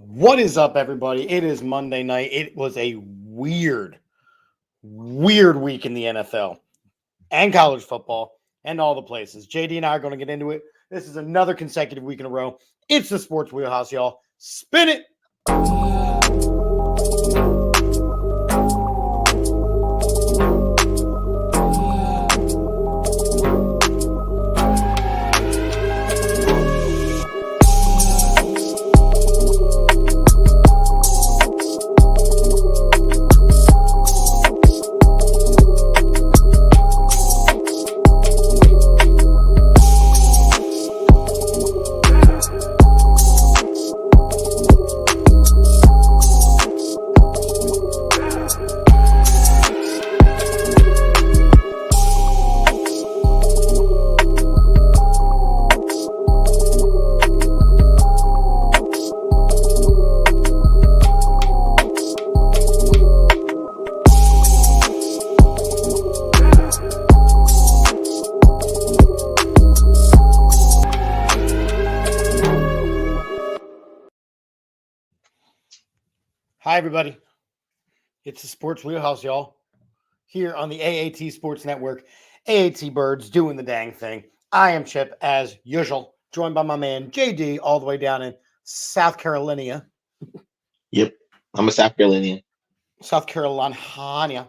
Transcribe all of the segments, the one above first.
What is up, everybody? It is Monday night. It was a weird week in the NFL and college football and all the places. JD and I are going to get into it. This is another consecutive week in a row. It's the Sports Wheelhouse, y'all. Spin it. Hi, everybody. It's the Sports Wheelhouse, y'all. Here on the AAT Sports Network. AAT Birds doing the dang thing. I am Chip, as usual, joined by my man JD, all the way down in South Carolina. Yep, I'm a South Carolinian. South Carolina.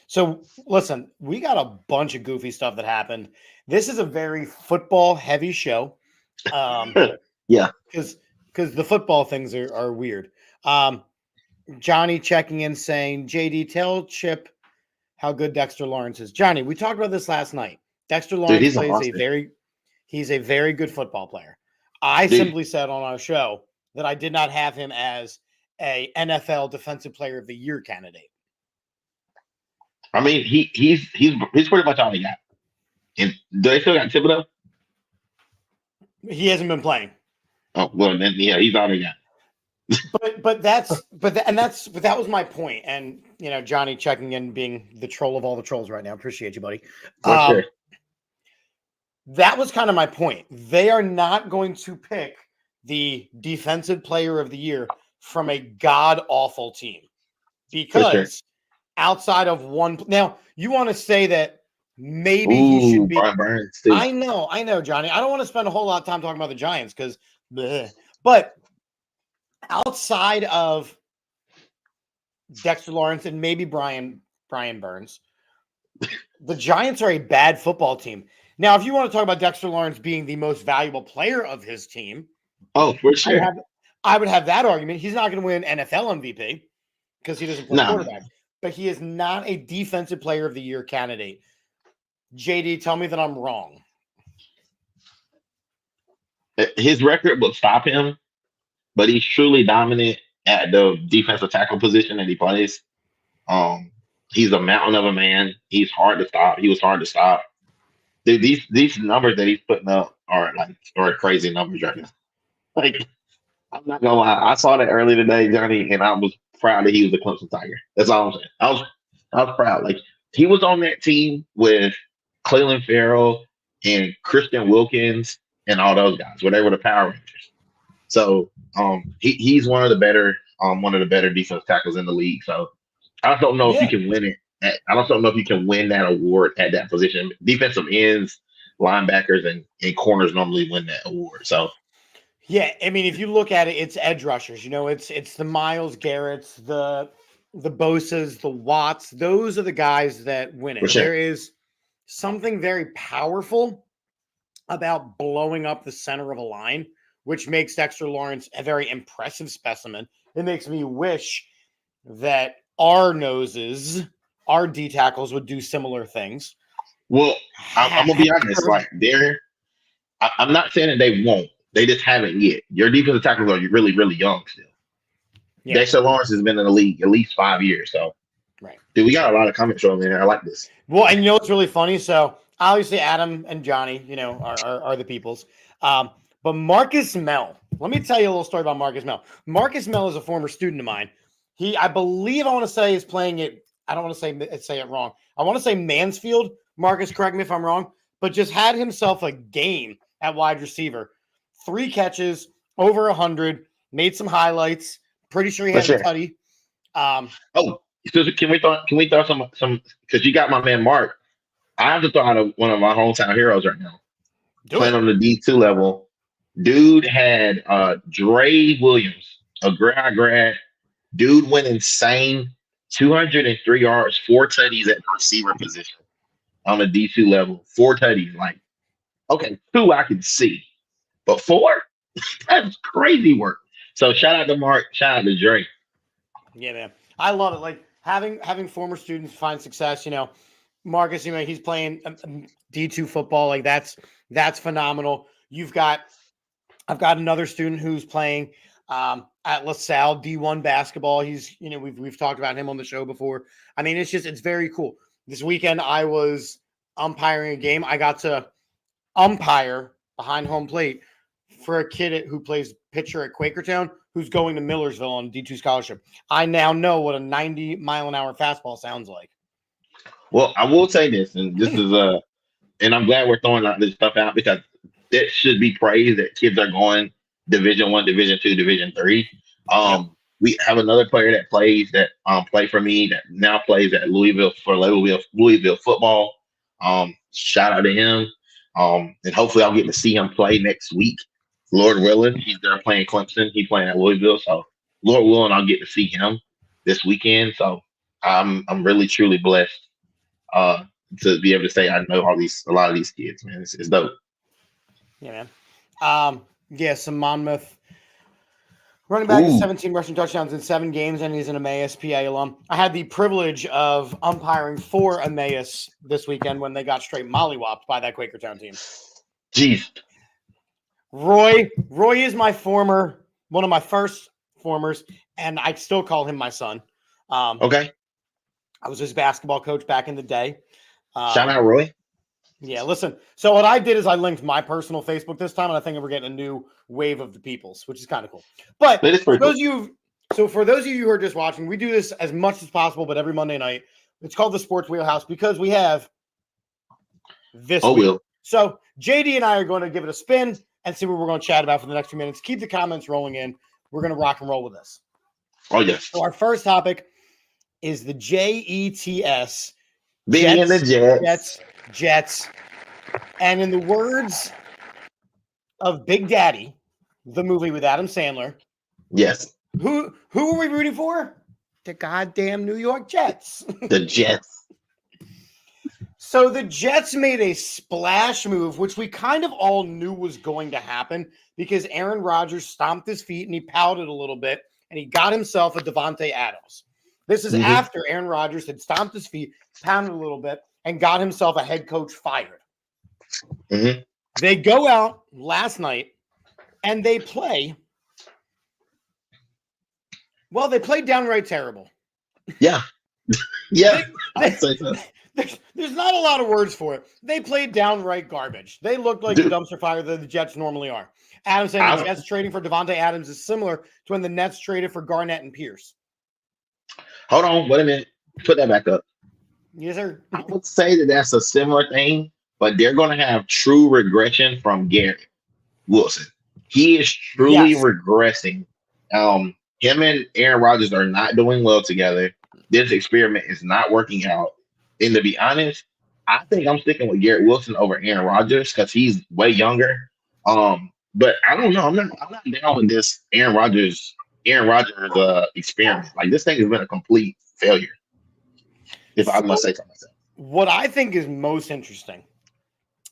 So, listen, we got a bunch of goofy stuff that happened. This is a very football-heavy show. Yeah, Because the football things are weird. Johnny checking in saying, JD, tell Chip how good Dexter Lawrence is. Johnny, we talked about this last night. Dexter dude, Lawrence he's a monster. he's a very good football player. I Dude, simply said on our show that I did not have him as a NFL Defensive Player of the Year candidate. I mean, he's pretty much all he got. And do they still got Thibodeau? He hasn't been playing. Oh well, then yeah, he's all they got. But that was my point. And Johnny checking in, being the troll of all the trolls right now. Appreciate you, buddy. For sure. That was kind of my point. They are not going to pick the defensive player of the year from a god awful team because outside of one. Now you want to say that maybe he should be. Brian Burns too. I know, Johnny. I don't want to spend a whole lot of time talking about the Giants because, but outside of Dexter Lawrence and maybe Brian Burns, the Giants are a bad football team. Now, if you want to talk about Dexter Lawrence being the most valuable player of his team, oh, for sure, I would have that argument. He's not going to win NFL MVP because he doesn't play quarterback, but he is not a defensive player of the year candidate. JD, tell me that I'm wrong. His record will stop him, but he's truly dominant at the defensive tackle position that he plays. He's a mountain of a man. He's hard to stop. He was hard to stop. Dude, these numbers that he's putting up are crazy numbers right now. Like, I'm not gonna lie, I saw that early today, Johnny, and I was proud that he was a Clemson Tiger. That's all I'm saying. I was proud. Like, he was on that team with Cleveland Farrell and Christian Wilkins and all those guys, where they were the Power Rangers. So he's one of the better defensive tackles in the league. So I just don't know if you can win it. I just don't know if you can win that award at that position. Defensive ends, linebackers, and corners normally win that award. So yeah, I mean, if you look at it, it's edge rushers. It's the Myles Garretts, the Bosas, the Watts. Those are the guys that win it. Sure. There is something very powerful about blowing up the center of a line, which makes Dexter Lawrence a very impressive specimen. It makes me wish that our D tackles would do similar things. Well, I'm gonna be honest. Like, I'm not saying that they won't. They just haven't yet. Your defensive tackles are really, really young still. Yeah. Dexter Lawrence has been in the league at least 5 years. So, right, dude, we got a lot of comments on there. I like this. Well, and what's really funny? So obviously Adam and Johnny, are the peoples. But Marcus Mell, let me tell you a little story about Marcus Mell. Marcus Mell is a former student of mine. I believe I want to say is playing it. I don't want to say it wrong. I want to say Mansfield. Marcus, correct me if I'm wrong, but just had himself a game at wide receiver. 3 catches, over 100, Made some highlights. Pretty sure he For had a sure. tutty. Oh, so can we throw some because you got my man Mark. I have to throw out one of my hometown heroes right now. Do Playing it. on the D2 level. Dude had Dre Williams, a grad. Dude went insane. 203 yards, 4 tutties at the receiver position on the D2 level. 4 tutties. Like, okay, two I can see. But four? That's crazy work. So shout out to Mark. Shout out to Dre. Yeah, man. I love it. Like having former students find success. Marcus, he's playing D2 football. Like that's phenomenal. I've got another student who's playing at LaSalle D1 basketball. He's, we've talked about him on the show before. I mean, it's very cool. This weekend I was umpiring a game. I got to umpire behind home plate for a kid who plays pitcher at Quakertown who's going to Millersville on a D2 scholarship. I now know what a 90-mile-an-hour fastball sounds like. Well, I will say this, and this is and I'm glad we're throwing this stuff out because it should be praised that kids are going Division 1, Division 2, Division 3. Yep. We have another player that plays that played for me that now plays at Louisville for Louisville football. Shout out to him. And hopefully I'll get to see him play next week. Lord willing, he's there playing Clemson. He's playing at Louisville, so Lord willing, I'll get to see him this weekend. So I'm really truly blessed uh, to be able to say I know a lot of these kids, man. It's dope. Yeah, man. Yeah, some Monmouth running back has Ooh, 17 rushing touchdowns in 7 games, and he's an Emmaus PA alum. I had the privilege of umpiring for Emmaus this weekend when they got straight mollywopped by that Quakertown team. jeez. Roy is one of my first formers, and I still call him my son. Okay. I was his basketball coach back in the day. Shout out Roy. Yeah, listen. So what I did is I linked my personal Facebook this time, and I think we're getting a new wave of the peoples, which is kind of cool. But That is for pretty cool. those of you who are just watching, we do this as much as possible, but every Monday night. It's called the Sports Wheelhouse because we have this week. Will. So JD and I are going to give it a spin and see what we're going to chat about for the next few minutes. Keep the comments rolling in. We're going to rock and roll with this. Oh yes. So our first topic is the JETS. Being the Jets. And in the words of Big Daddy, the movie with Adam Sandler, Yes. who are we rooting for? The goddamn New York Jets. The Jets. So the Jets made a splash move, which we kind of all knew was going to happen because Aaron Rodgers stomped his feet and he pouted a little bit and he got himself a Davante Adams. This is after Aaron Rodgers had stomped his feet, pounded a little bit, and got himself a head coach fired. Mm-hmm. They go out last night and they play. Well, they played downright terrible. Yeah. Yeah. I'd say so. There's not a lot of words for it. They played downright garbage. They looked like the dumpster fire that the Jets normally are. Adam saying the Jets trading for Davante Adams is similar to when the Nets traded for Garnett and Pierce. Hold on. Wait a minute. Put that back up. Yes, sir. I would say that that's a similar thing, but they're going to have true regression from Garrett Wilson. He is truly regressing. Him and Aaron Rodgers are not doing well together. This experiment is not working out. And to be honest, I think I'm sticking with Garrett Wilson over Aaron Rodgers because he's way younger. But I don't know. I'm not down with this Aaron Rodgers experiment. Like this thing has been a complete failure. If I must say so myself. What I think is most interesting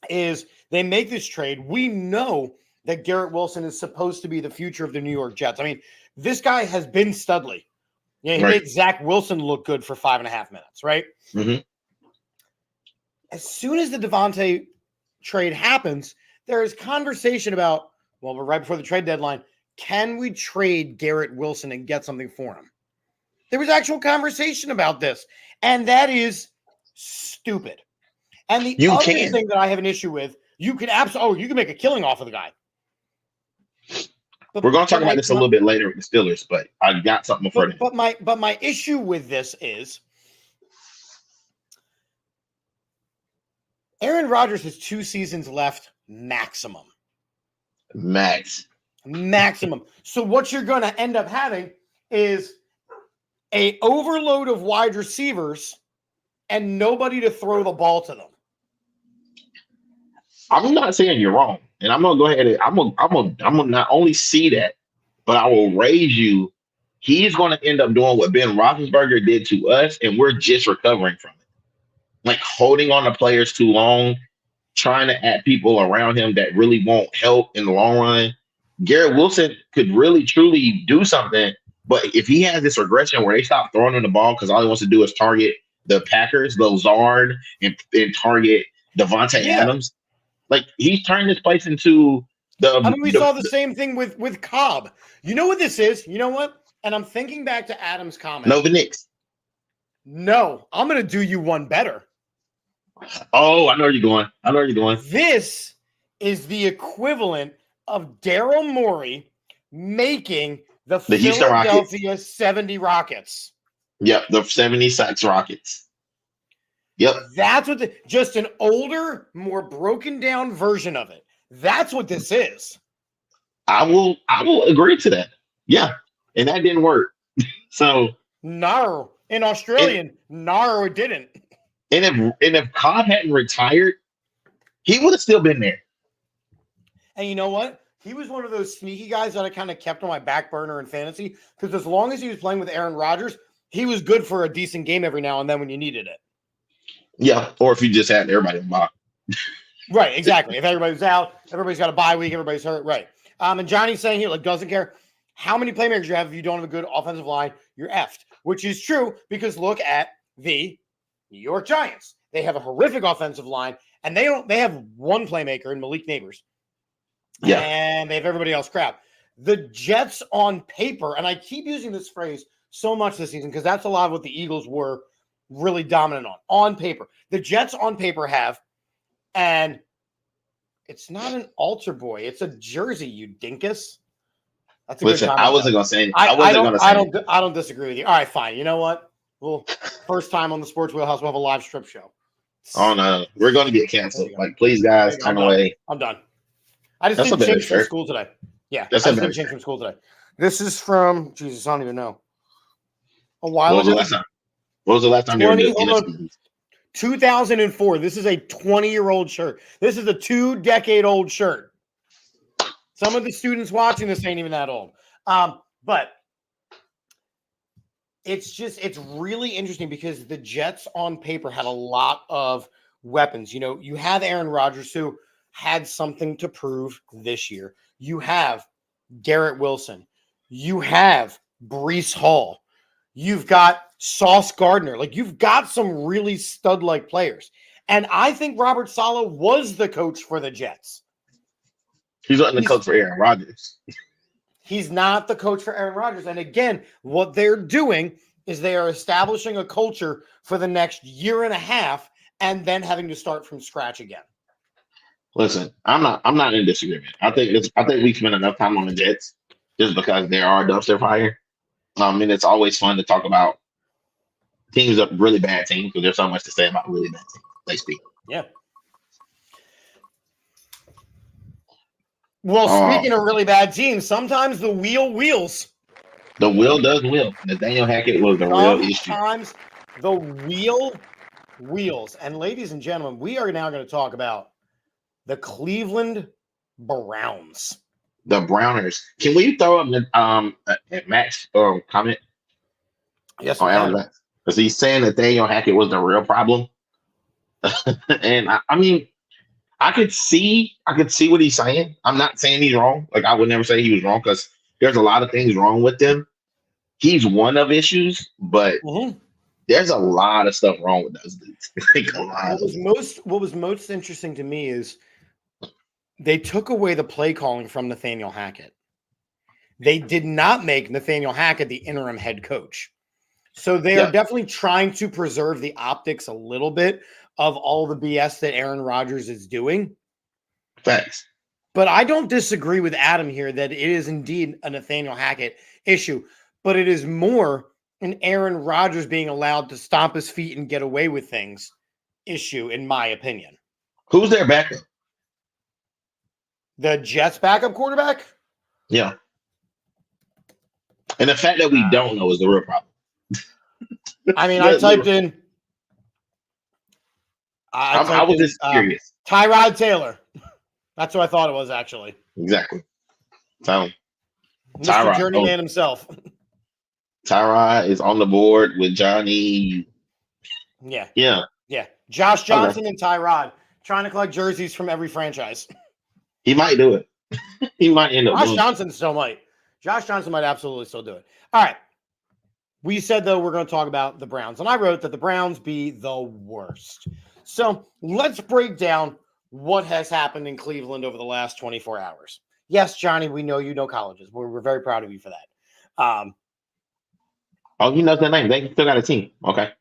is they make this trade. We know that Garrett Wilson is supposed to be the future of the New York Jets. I mean, this guy has been studly. Yeah, he made Zach Wilson look good for 5.5 minutes, right? Mm-hmm. As soon as the Davante trade happens, there is conversation about, well, we're right before the trade deadline. Can we trade Garrett Wilson and get something for him? There was actual conversation about this, and that is stupid. And the other thing that I have an issue with, you can make a killing off of the guy. But we're going to talk about this a little bit later with the Steelers, but I got something for them. But my issue with this is Aaron Rodgers has 2 seasons left maximum. Max. Maximum. So what you're going to end up having is a overload of wide receivers and nobody to throw the ball to them. I'm not saying you're wrong, and I'm gonna go ahead and I'm gonna not only see that, but I will raise you. He's gonna end up doing what Ben Roethlisberger did to us, and we're just recovering from it. Like holding on to players too long, trying to add people around him that really won't help in the long run. Garrett Wilson could really truly do something, but if he has this regression where they stop throwing him the ball because all he wants to do is target the Packers, Lazard, and target Devontae Yeah. Adams, like he's turned this place into I mean, we saw the same thing with Cobb. You know what this is? You know what? And I'm thinking back to Adam's comment. No, the Knicks. No, I'm going to do you one better. Oh, I know where you're going. I know where you're going. This is the equivalent of Daryl Morey making the Houston Rockets. Philadelphia 70 Rockets. Yep, the 76 Rockets. Yep. That's what just an older, more broken down version of it. That's what this is. I will agree to that. Yeah. And that didn't work. So no. In Australian, no, it didn't. And if Cobb hadn't retired, he would have still been there. And you know what? He was one of those sneaky guys that I kind of kept on my back burner in fantasy because as long as he was playing with Aaron Rodgers, he was good for a decent game every now and then when you needed it. Yeah, or if you just had everybody in bye. Right, exactly. If everybody's out, everybody's got a bye week, everybody's hurt. Right. And Johnny's saying here, like, doesn't care how many playmakers you have if you don't have a good offensive line, you're effed, which is true because look at the New York Giants. They have a horrific offensive line, and they have one playmaker in Malik Neighbors. Yeah. And they have everybody else crap. The Jets on paper, and I keep using this phrase so much this season because that's a lot of what the Eagles were really dominant on paper. The Jets on paper have, and it's not an altar boy, it's a jersey, you dinkus. That's a Listen, good I wasn't gonna say. I don't disagree with you. All right, fine. You know what? Well, first time on the Sports Wheelhouse, we'll have a live strip show. Oh no, we're going to get canceled. Like, please, guys, turn away. I'm done. I just didn't change from school today. Yeah, I just didn't change from school today. This is from Jesus. I don't even know. A while ago. What was the last time you were in 2004. This is a 20-year-old shirt. This is a 2-decade-old shirt. Some of the students watching this ain't even that old. But it's really interesting because the Jets on paper had a lot of weapons. You know, you have Aaron Rodgers who had something to prove this year. You have Garrett Wilson. You have Breece Hall. You've got Sauce Gardner. Like, you've got some really stud-like players. And I think Robert Saleh was the coach for the Jets. He's not the coach for Aaron Rodgers. He's not the coach for Aaron Rodgers. And again, what they're doing is they are establishing a culture for the next year and a half and then having to start from scratch again. Listen, I'm not in disagreement. I think we spend enough time on the Jets just because they are a dumpster fire. And it's always fun to talk about teams up really bad teams because there's so much to say about really bad teams. They speak. Yeah. Well, speaking of really bad teams, sometimes the wheel wheels. The wheel does wheel. Nathaniel Hackett was the real issue. Sometimes the wheel wheels. And ladies and gentlemen, we are now going to talk about the Cleveland Browns. The Browners. Can we throw up Max comment? Yes, because he's saying Nathaniel Hackett was the real problem. And I mean, I could see what he's saying. I'm not saying he's wrong. Like, I would never say he was wrong because there's a lot of things wrong with him. He's one of issues, but there's a lot of stuff wrong with those dudes. What was most interesting to me is they took away the play calling from Nathaniel Hackett. They did not make Nathaniel Hackett the interim head coach. So they are definitely trying to preserve the optics a little bit of all the BS that Aaron Rodgers is doing. Thanks. But I don't disagree with Adam here that it is indeed a Nathaniel Hackett issue, but it is more an Aaron Rodgers being allowed to stomp his feet and get away with things issue, in my opinion. Who's their backup? The Jets backup quarterback? Yeah. And the fact that we don't know is the real problem. I mean, I typed in I was just curious. Tyrod Taylor. That's what I thought it was, actually. Exactly. So, Mr. Tyrod. Journeyman himself. Tyrod is on the board with Johnny. Yeah. Yeah. Yeah. Josh Johnson and Tyrod trying to collect jerseys from every franchise. He might do it. He might end up Josh doing Johnson still might. Josh Johnson might absolutely still do it. All right. We said, though, we're going to talk about the Browns. And I wrote that the Browns be the worst. So let's break down what has happened in Cleveland over the last 24 hours. Yes, Johnny, we know you know colleges. We're very proud of you for that. Oh, he knows their name. They still got a team. Okay.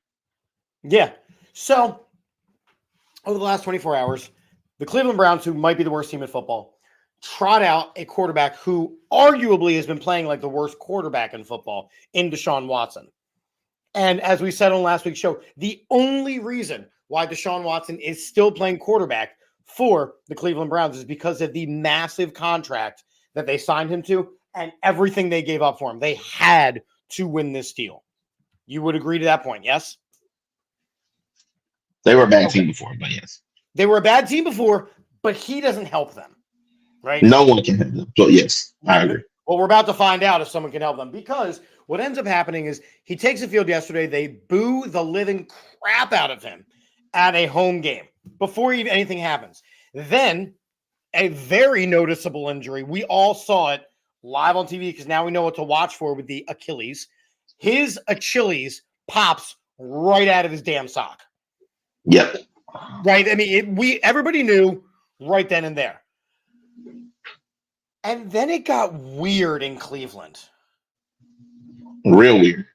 Yeah. So over the last 24 hours, the Cleveland Browns, who might be the worst team in football, trot out a quarterback who arguably has been playing like the worst quarterback in football in Deshaun Watson. And as we said on last week's show, the only reason why Deshaun Watson is still playing quarterback for the Cleveland Browns is because of the massive contract that they signed him to and everything they gave up for him. They had to win this deal. You would agree to that point, yes? They were a bad team before, but yes. They were a bad team before, but he doesn't help them, right? No one can help them. So, yes, I agree. Well, we're about to find out if someone can help them, because what ends up happening is he takes the field yesterday. They boo the living crap out of him at a home game before even anything happens. Then a very noticeable injury. We all saw it live on TV because now we know what to watch for with the Achilles. His Achilles pops right out of his damn sock. Yep. Right? I mean, everybody knew right then and there. And then it got weird in Cleveland. Real weird.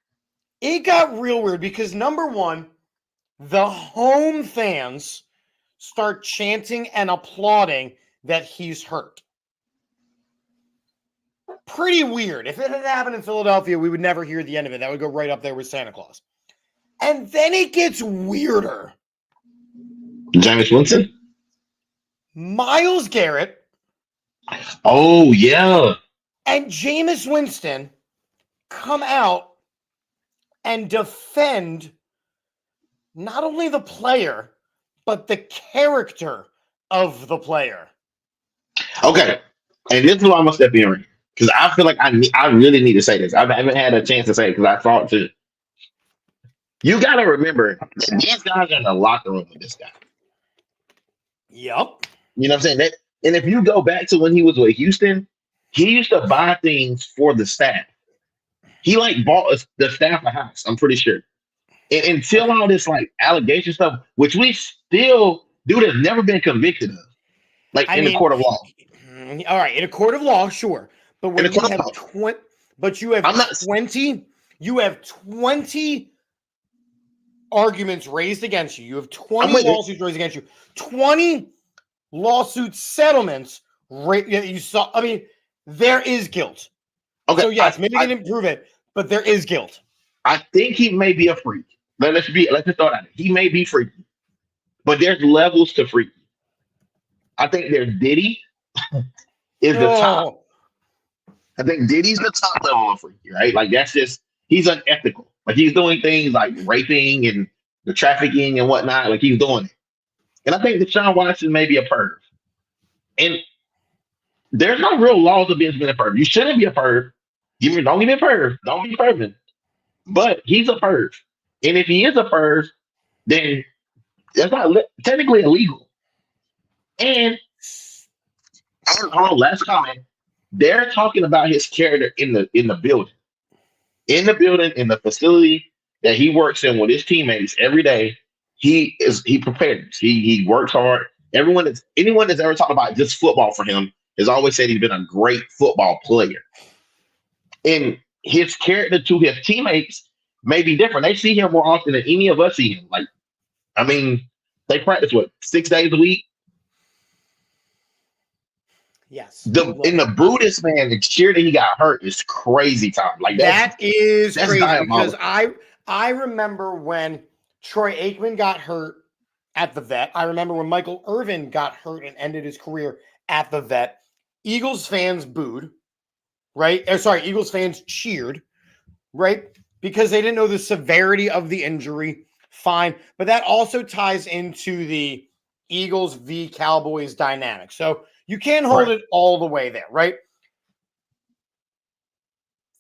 It got real weird because, number one, the home fans start chanting and applauding that he's hurt. Pretty weird. If it had happened in Philadelphia, we would never hear the end of it. That would go right up there with Santa Claus. And then it gets weirder. Jameis Winston? Myles Garrett. Oh, yeah. And Jameis Winston come out and defend not only the player, but the character of the player. Okay. And this is why I'm going to step in, because I feel like I really need to say this. I haven't had a chance to say it because I thought to. You got to remember, these guys are in the locker room with this guy. Yep. You know what I'm saying? And if you go back to when he was with Houston, he used to buy things for the staff. He bought the staff a house, I'm pretty sure. And until all this allegation stuff, which we still, dude has never been convicted of. The court of law. All right, in a court of law, sure. But when you have 20, you have 20 arguments raised against you. You have 20 lawsuits raised against you. 20 lawsuit settlements. You saw. I mean, there is guilt. Okay. So yes, maybe they didn't prove it, but there is guilt. I think he may be a freak. Let's just throw it out there. He may be freaky, but there's levels to freaky. I think there's Diddy is the top. I think Diddy's the top level of freaky, right? That's just, he's unethical. He's doing things like raping and the trafficking and whatnot. He's doing it. And I think Deshaun Watson may be a perv. And there's no real laws against being a perv. You shouldn't be a perv. Don't be a perv. Don't be perving. But he's a perv. And if he is a perv, then that's not technically illegal. And last comment, they're talking about his character in the building. In the building, in the facility that he works in with his teammates every day, he prepares. He works hard. Anyone that's ever talked about just football for him has always said he's been a great football player. And his character to his teammates may be different. They see him more often than any of us see him. They practice 6 days a week. Yes. In the Brutus, man, the cheer that he got hurt is crazy, Tom. That's crazy because I remember when Troy Aikman got hurt at the Vet. I remember when Michael Irvin got hurt and ended his career at the Vet. Eagles fans booed. right? Or sorry, Eagles fans cheered, right? Because they didn't know the severity of the injury. Fine. But that also ties into the Eagles v. Cowboys dynamic. So you can't hold Right. it all the way there, right?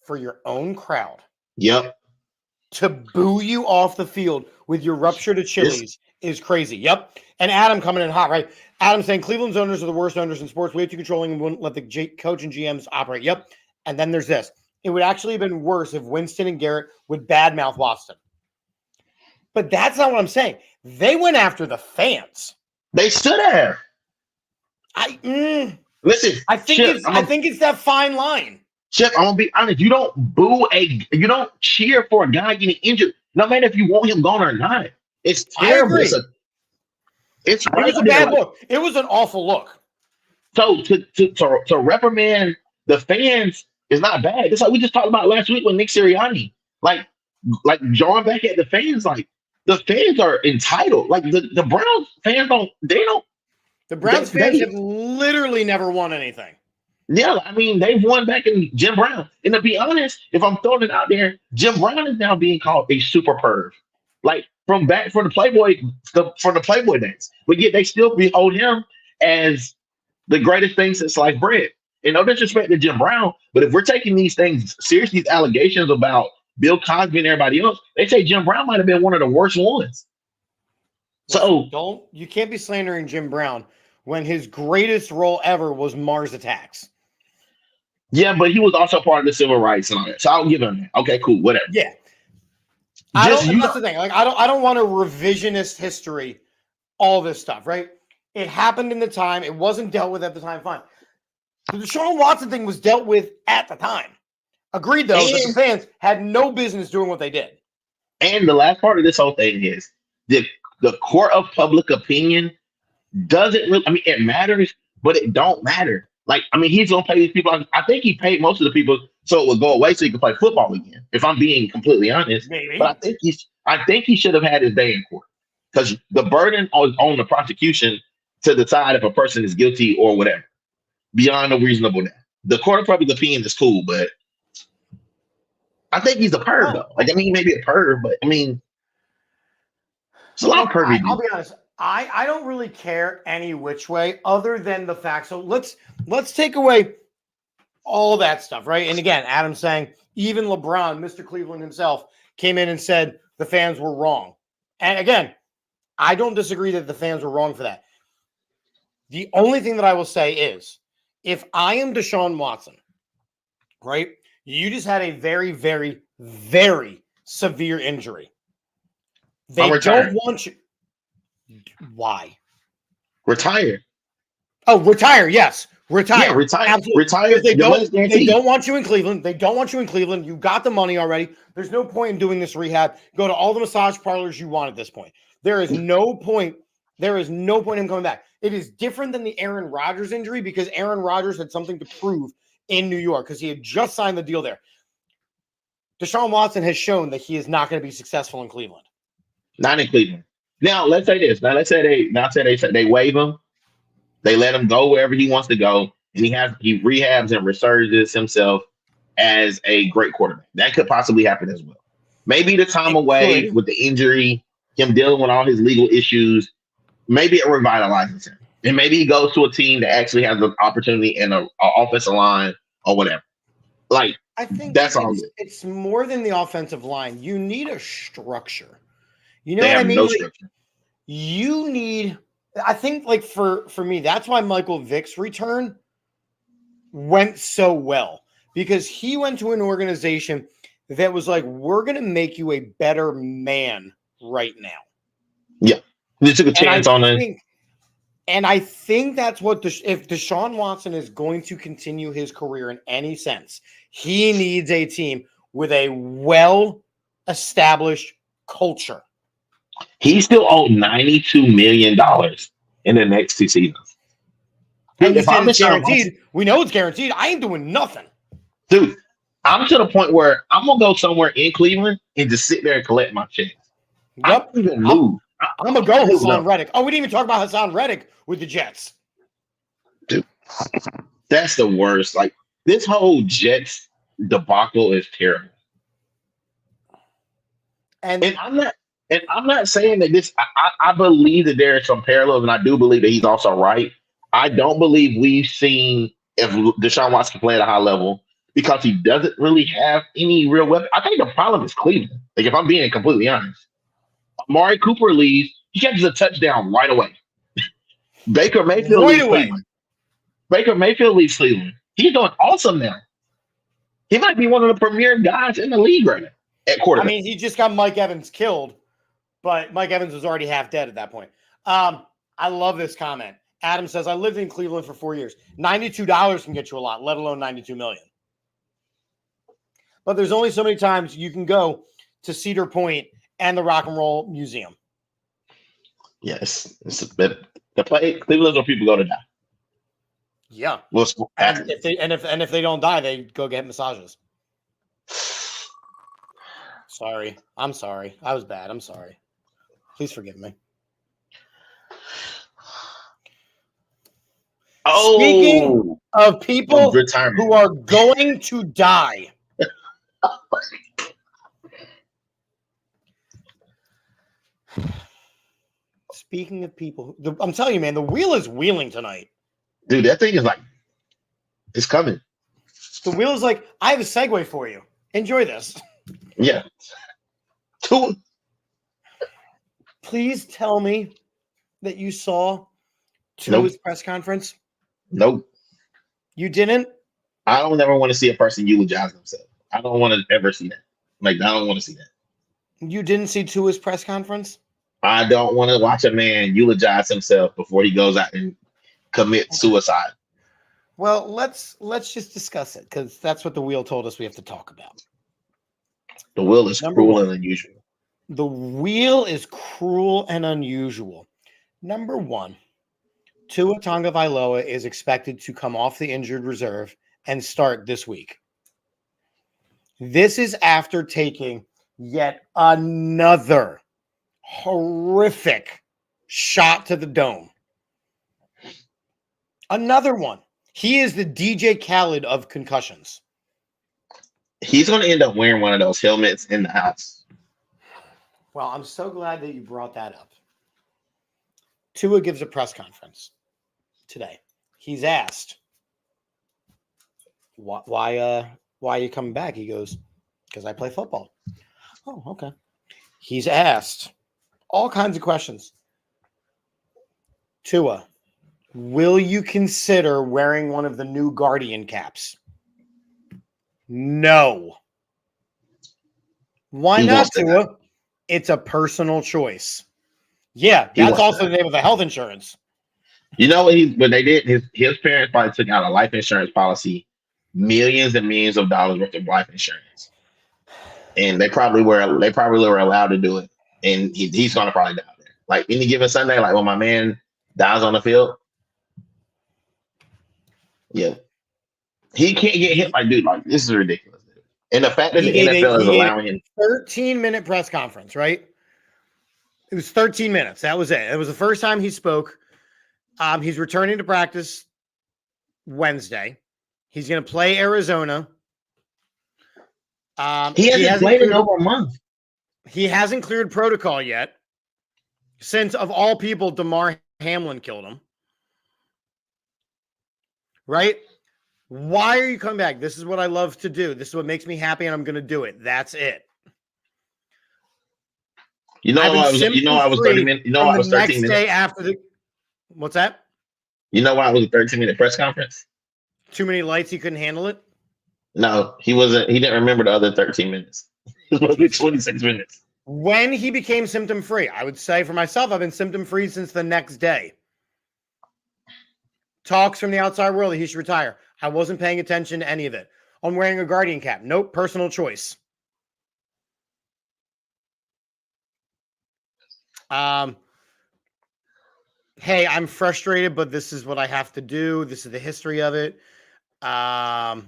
For your own crowd Yep. to boo you off the field with your ruptured Achilles is crazy. Yep. And Adam coming in hot, right? Adam saying Cleveland's owners are the worst owners in sports, way too controlling and wouldn't let the coach and GMs operate. Yep. And then there's this. It would actually have been worse if Winston and Garrett would badmouth Watson. But that's not what I'm saying. They went after the fans. They should have. Listen, I think it's that fine line. Chip, I'm gonna be honest. You don't cheer for a guy getting injured, no matter if you want him gone or not. It's terrible. I agree. It was a bad look. It was an awful look. So to reprimand the fans is not bad. It's like we just talked about last week with Nick Sirianni. Like drawing back at the fans, like the fans are entitled. Like the Browns fans don't. The Browns fans have literally never won anything. Yeah, I mean they've won back in Jim Brown. And to be honest, if I'm throwing it out there, Jim Brown is now being called a super perv. Like from the Playboy days. But yet they still behold him as the greatest thing since sliced bread. And no disrespect to Jim Brown, but if we're taking these things seriously, these allegations about Bill Cosby and everybody else, they say Jim Brown might have been one of the worst ones. So you can't be slandering Jim Brown when his greatest role ever was Mars Attacks. Yeah, but he was also part of the civil rights and all that. So I'll give him that. Okay, cool, whatever. Yeah. That's the thing. Like I don't want a revisionist history, all this stuff, right? It happened in the time. It wasn't dealt with at the time. Fine. The Deshaun Watson thing was dealt with at the time. Agreed, though, that the fans had no business doing what they did. And the last part of this whole thing is the court of public opinion doesn't really, I mean, it matters, but it don't matter. Like, I mean, he's going to pay these people. I think he paid most of the people so it would go away so he could play football again, if I'm being completely honest. Maybe. But I think he should have had his day in court because the burden is on the prosecution to decide if a person is guilty or whatever, beyond a reasonable doubt. The court of public opinion is cool, but I think he's a perv, though. Like, I mean, he may be a perv, but I mean, it's a lot of pervy. I'll be honest. I don't really care any which way other than the fact. So let's take away all that stuff, right? And again, Adam's saying even LeBron, Mr. Cleveland himself, came in and said the fans were wrong. And again, I don't disagree that the fans were wrong for that. The only thing that I will say is if I am Deshaun Watson, right, you just had a very, very, very severe injury. They don't want you. Why? Retire. Oh, retire. Yes. Retire. Yeah, retire. Absolutely. Retire. They don't want you in Cleveland. They don't want you in Cleveland. You got the money already. There's no point in doing this rehab. Go to all the massage parlors you want at this point. There is no point. There is no point in him coming back. It is different than the Aaron Rodgers injury because Aaron Rodgers had something to prove in New York because he had just signed the deal there. Deshaun Watson has shown that he is not going to be successful in Cleveland. Not in Cleveland. Now, let's say this. Now, let's say they waive him. They let him go wherever he wants to go. And he rehabs and resurges himself as a great quarterback. That could possibly happen as well. Maybe the time away with the injury, him dealing with all his legal issues, maybe it revitalizes him. And maybe he goes to a team that actually has an opportunity in an offensive line or whatever. Like, I think that's all. It's more than the offensive line. You need a structure. You know They what I have mean? no Like, structure. you need, I think, like for me, that's why Michael Vick's return went so well because he went to an organization that was like, we're going to make you a better man right now. Yeah. They took a chance on it. And I think that's what, if Deshaun Watson is going to continue his career in any sense, he needs a team with a well-established culture. He still owed $92 million in the next 2 seasons. Dude, if I'm guaranteed, we know it's guaranteed. I ain't doing nothing. Dude, I'm to the point where I'm going to go somewhere in Cleveland and just sit there and collect my checks. Yep. I don't even move. I'm going to go Hassan Reddick. Oh, we didn't even talk about Hassan Reddick with the Jets. Dude, that's the worst. Like, This whole Jets debacle is terrible. And And I'm not saying that this. I believe that there is some parallels, and I do believe that he's also right. I don't believe we've seen if Deshaun Watson can play at a high level because he doesn't really have any real weapon. I think the problem is Cleveland. Like if I'm being completely honest, Amari Cooper leaves, he catches a touchdown right away. Baker Mayfield right leaves away. Cleveland. Baker Mayfield leaves Cleveland. He's doing awesome now. He might be one of the premier guys in the league right now at I quarterback. mean, he just got Mike Evans killed, but Mike Evans was already half dead at that point. I love this comment. Adam says, I lived in Cleveland for 4 years. $92 can get you a lot, let alone 92 million. But there's only so many times you can go to Cedar Point and the Rock and Roll Museum. Yes, the play Cleveland's where people go to die. Yeah. Well, And if they don't die, they go get massages. Sorry. I'm sorry. I was bad. I'm sorry. Please forgive me. Speaking of people who are going to die. Speaking of people, I'm telling you, man, the wheel is wheeling tonight. Dude, that thing is like, it's coming. The wheel is like, I have a segue for you. Enjoy this. Yeah. Please tell me that you saw Tua's press conference. Nope. You didn't? I don't ever want to see a person eulogize themselves. I don't want to ever see that. Like, I don't want to see that. You didn't see Tua's press conference? I don't want to watch a man eulogize himself before he goes out and commits suicide. Well, let's just discuss it because that's what the wheel told us we have to talk about. The wheel is cruel and unusual. The wheel is cruel and unusual. Number one, Tua Tagovailoa is expected to come off the injured reserve and start this week. This is after taking yet another horrific shot to the dome. Another one. He is the DJ Khaled of concussions. He's going to end up wearing one of those helmets in the house. Well, I'm so glad that you brought that up. Tua gives a press conference today. He's asked, why are you coming back? He goes, because I play football. Oh, okay. He's asked all kinds of questions. Tua, will you consider wearing one of the new Guardian caps? No. Why not, Tua? It's a personal choice. Yeah, that's also the name of the health insurance. You know what they did? His parents probably took out a life insurance policy, millions and millions of dollars worth of life insurance, and they probably were allowed to do it. And he's gonna probably die there. Like any given Sunday, like when my man dies on the field, yeah, he can't get hit. Like, dude, like this is ridiculous. Dude. And the fact that the NFL is allowing him 13-minute press conference, right? It was 13 minutes. That was it. It was the first time he spoke. He's returning to practice Wednesday. He's going to play Arizona. He hasn't played in over a month. He hasn't cleared protocol yet. Since, of all people, DeMar Hamlin killed him. Right? Why are you coming back? This is what I love to do. This is what makes me happy, and I'm going to do it. That's it. I was 30 minutes. I was 13 minutes. Day after the. What's that? You know why it was a 13-minute press conference? Too many lights. He couldn't handle it. No, he wasn't. He didn't remember the other 13 minutes. It was supposed to be 26 minutes. When he became symptom free, I would say for myself, I've been symptom free since the next day. Talks from the outside world that he should retire. I wasn't paying attention to any of it. I'm wearing a Guardian cap. Nope, personal choice. Hey, I'm frustrated, but this is what I have to do. This is the history of it. Yeah.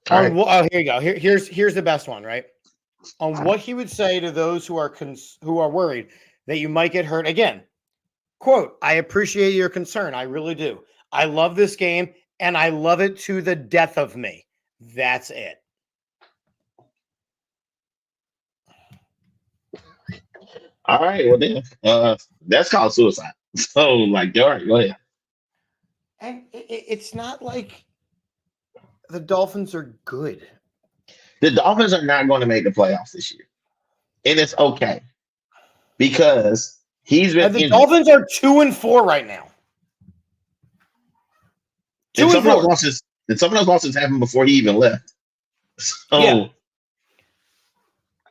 Here you go. Here's the best one, right? On what he would say to those who are worried that you might get hurt. Again, Quote, I appreciate your concern. I really do. I love this game, and I love it to the death of me. That's it. All right, well then, that's called suicide. So, like, all right, go ahead. And it's not like the Dolphins are good. The Dolphins are not going to make the playoffs this year, and it's okay because he's been And the injured, Dolphins are 2-4 right now. and 2 and some of those 4. losses, and some of those losses happened before he even left. So, Yeah.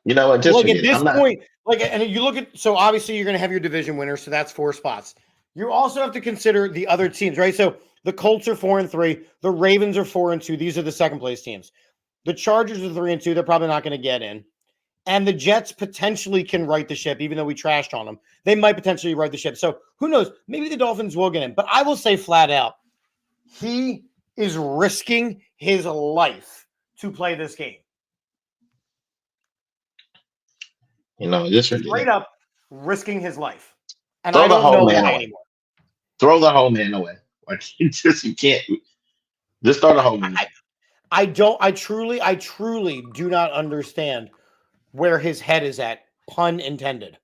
you know what? Just Like at forget it. this I'm not. point, like, and you look at, so obviously you're going to have your division winner, so that's 4 spots. You also have to consider the other teams, right? So the Colts are 4-3, the Ravens are 4-2. These are the second place teams. The Chargers are 3-2. They're probably not going to get in. And the Jets potentially can right the ship, even though we trashed on them. They might potentially right the ship. So who knows? Maybe the Dolphins will get in. But I will say flat out, he is risking his life to play this game. You know, just forget Straight it. up risking his life. And Throw I the don't whole know man why away. anymore. Throw the whole man away. Like you can't. Just throw the whole man away. I truly do not understand where his head is at, pun intended.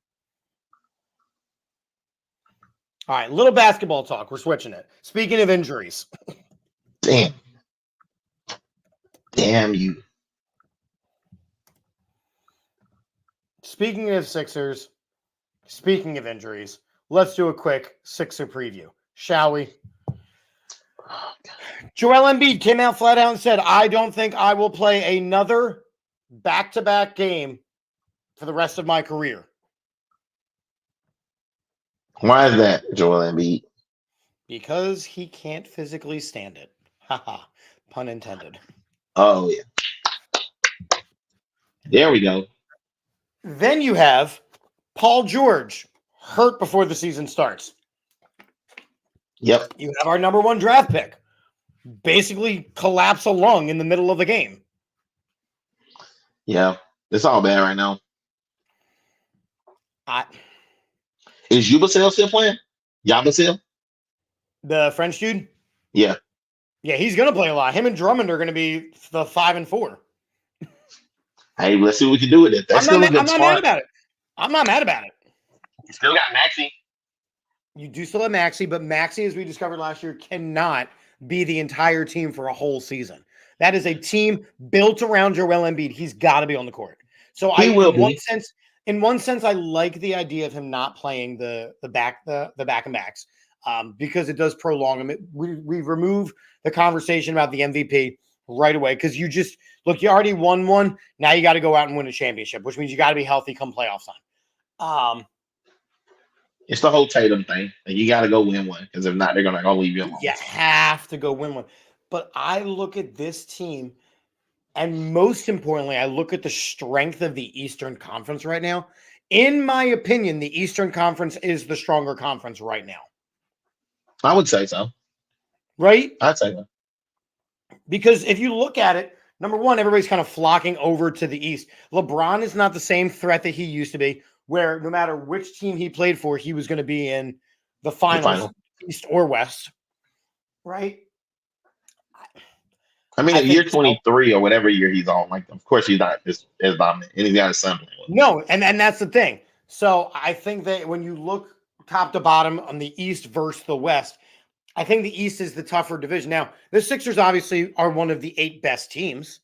All right, little basketball talk. We're switching it. Speaking of injuries. Damn. Damn you. Speaking of Sixers, speaking of injuries, let's do a quick Sixer preview, shall we? Oh, Joel Embiid came out flat out and said, I don't think I will play another back-to-back game for the rest of my career. why is that, Joel Embiid? Because he can't physically stand it. Haha, pun intended. Oh yeah. There we go. Then you have Paul George hurt before the season starts. Yep. You have our number 1 draft pick basically collapse a lung in the middle of the game. Yeah. It's all bad right now. I, Is Yubacel still playing? Yabacel? the French dude, Yeah. yeah, he's going to play a lot. Him and Drummond are going to be the 5 and 4. Hey, let's see what we can do with it. That's still a I'm good not mad spot. about it. I'm not mad about it. You still got Maxi. You do still have Maxi, but Maxi, as we discovered last year, cannot be the entire team for a whole season. That is a team built around Joel Embiid. He's got to be on the court. So He will be. in one sense, I like the idea of him not playing the back and backs because it does prolong him. We remove the conversation about the MVP right away because you just look. You already won one. Now you got to go out and win a championship, which means you got to be healthy come playoff time. It's the whole Tatum thing. And you got to go win one because if not, they're going to go leave you alone. You have to go win one. But I look at this team, and most importantly, I look at the strength of the Eastern Conference right now. In my opinion, the Eastern Conference is the stronger conference right now. I would say so. Right? I'd say so. Because if you look at it, number one, everybody's kind of flocking over to the East. LeBron is not the same threat that he used to be, where no matter which team he played for, he was going to be in the finals, East or West. Right? I mean, in year 23 or whatever year he's on, like, of course he's not as dominant. And he's got his son playing with him. No, and that's the thing. So I think that when you look top to bottom on the East versus the West, I think the East is the tougher division. Now, the Sixers obviously are one of the 8 best teams.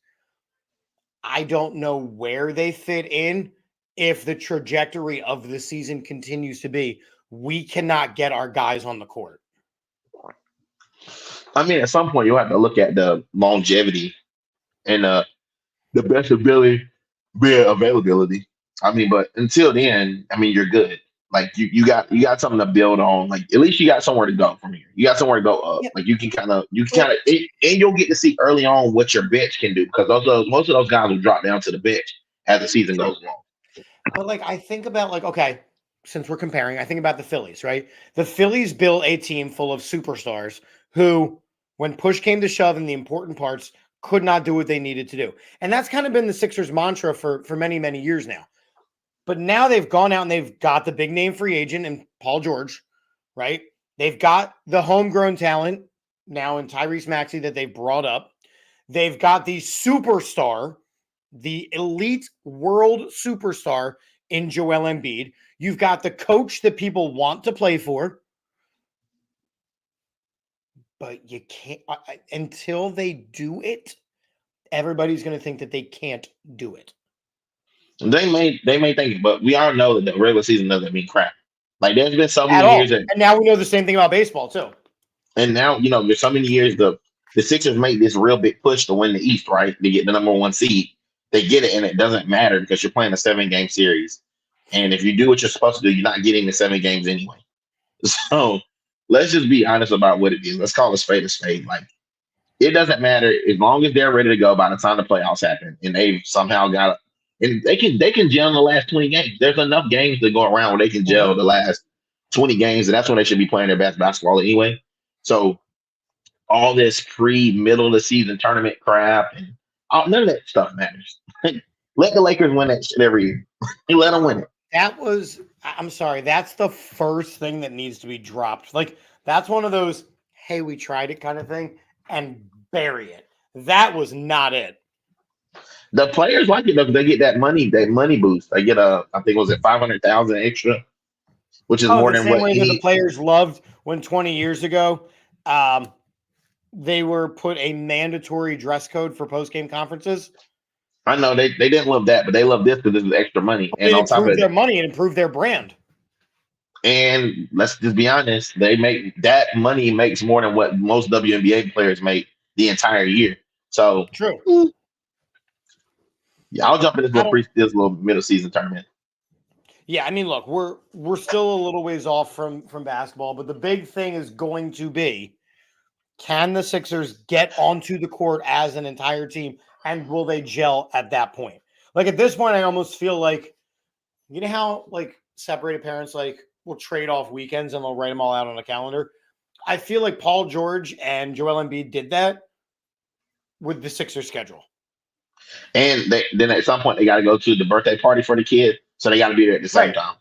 I don't know where they fit in if the trajectory of the season continues to be, we cannot get our guys on the court. I mean, at some point, you'll have to look at the longevity and the best ability, availability. I mean, but until then, I mean, you're good. Like you got something to build on. Like at least you got somewhere to go from here. You got somewhere to go up. Yeah. Like you can kind of, and you'll get to see early on what your bench can do because most of those guys will drop down to the bench as the season goes along. But like I think about okay, since we're comparing, I think about the Phillies, right? The Phillies built a team full of superstars who, when push came to shove in the important parts, could not do what they needed to do. And that's kind of been the Sixers' mantra for many, many years now. But now they've gone out and they've got the big name free agent and Paul George, right? They've got the homegrown talent now in Tyrese Maxey that they've brought up. They've got the superstar, the elite world superstar in Joel Embiid. You've got the coach that people want to play for, but you can't until they do it. Everybody's going to think that they can't do it. They may think it, but we all know that the regular season doesn't mean crap. Like there's been so At many years all. that, And now we know the same thing about baseball, too. and now there's so many years the Sixers make this real big push to win the East, right? To get the number one seed. They get it, and it doesn't matter because you're playing a 7 game series. And if you do what you're supposed to do, you're not getting the 7 games anyway. So let's just be honest about what it is. Let's call a spade a spade. Like it doesn't matter as long as they're ready to go by the time the playoffs happen, and they've somehow got and they can gel in the last 20 games. There's enough games to go around where they can gel the last 20 games, and that's when they should be playing their best basketball anyway. So all this pre-middle of the season tournament crap and none of that stuff matters. Let the Lakers win that shit every year. Let them win it. I'm sorry, that's the first thing that needs to be dropped. Like, that's one of those, hey, we tried it kind of thing, and bury it. That was not it. The players like it though, 'cause they get that money boost. They get I think was it 500,000 extra, which is Oh, more the than same what way that the any. players loved when 20 years ago, um, they were put a mandatory dress code for post-game conferences. I know they didn't love that, but they love this because this is extra money. And It on top of improved it, their money and improved their brand. and let's just be honest, they make that money makes more than what most WNBA players make the entire year. So True. yeah, I'll jump in I don't. this little middle season tournament. Yeah, I mean, look, we're still a little ways off from basketball, but the big thing is going to be, can the Sixers get onto the court as an entire team, and will they gel at that point? Like at this point, I almost feel like, you know how like separated parents like will trade off weekends and they'll write them all out on a calendar. I feel like Paul George and Joel Embiid did that with the Sixers schedule, And then at some point they got to go to the birthday party for the kid, so they got to be there at the same right? time.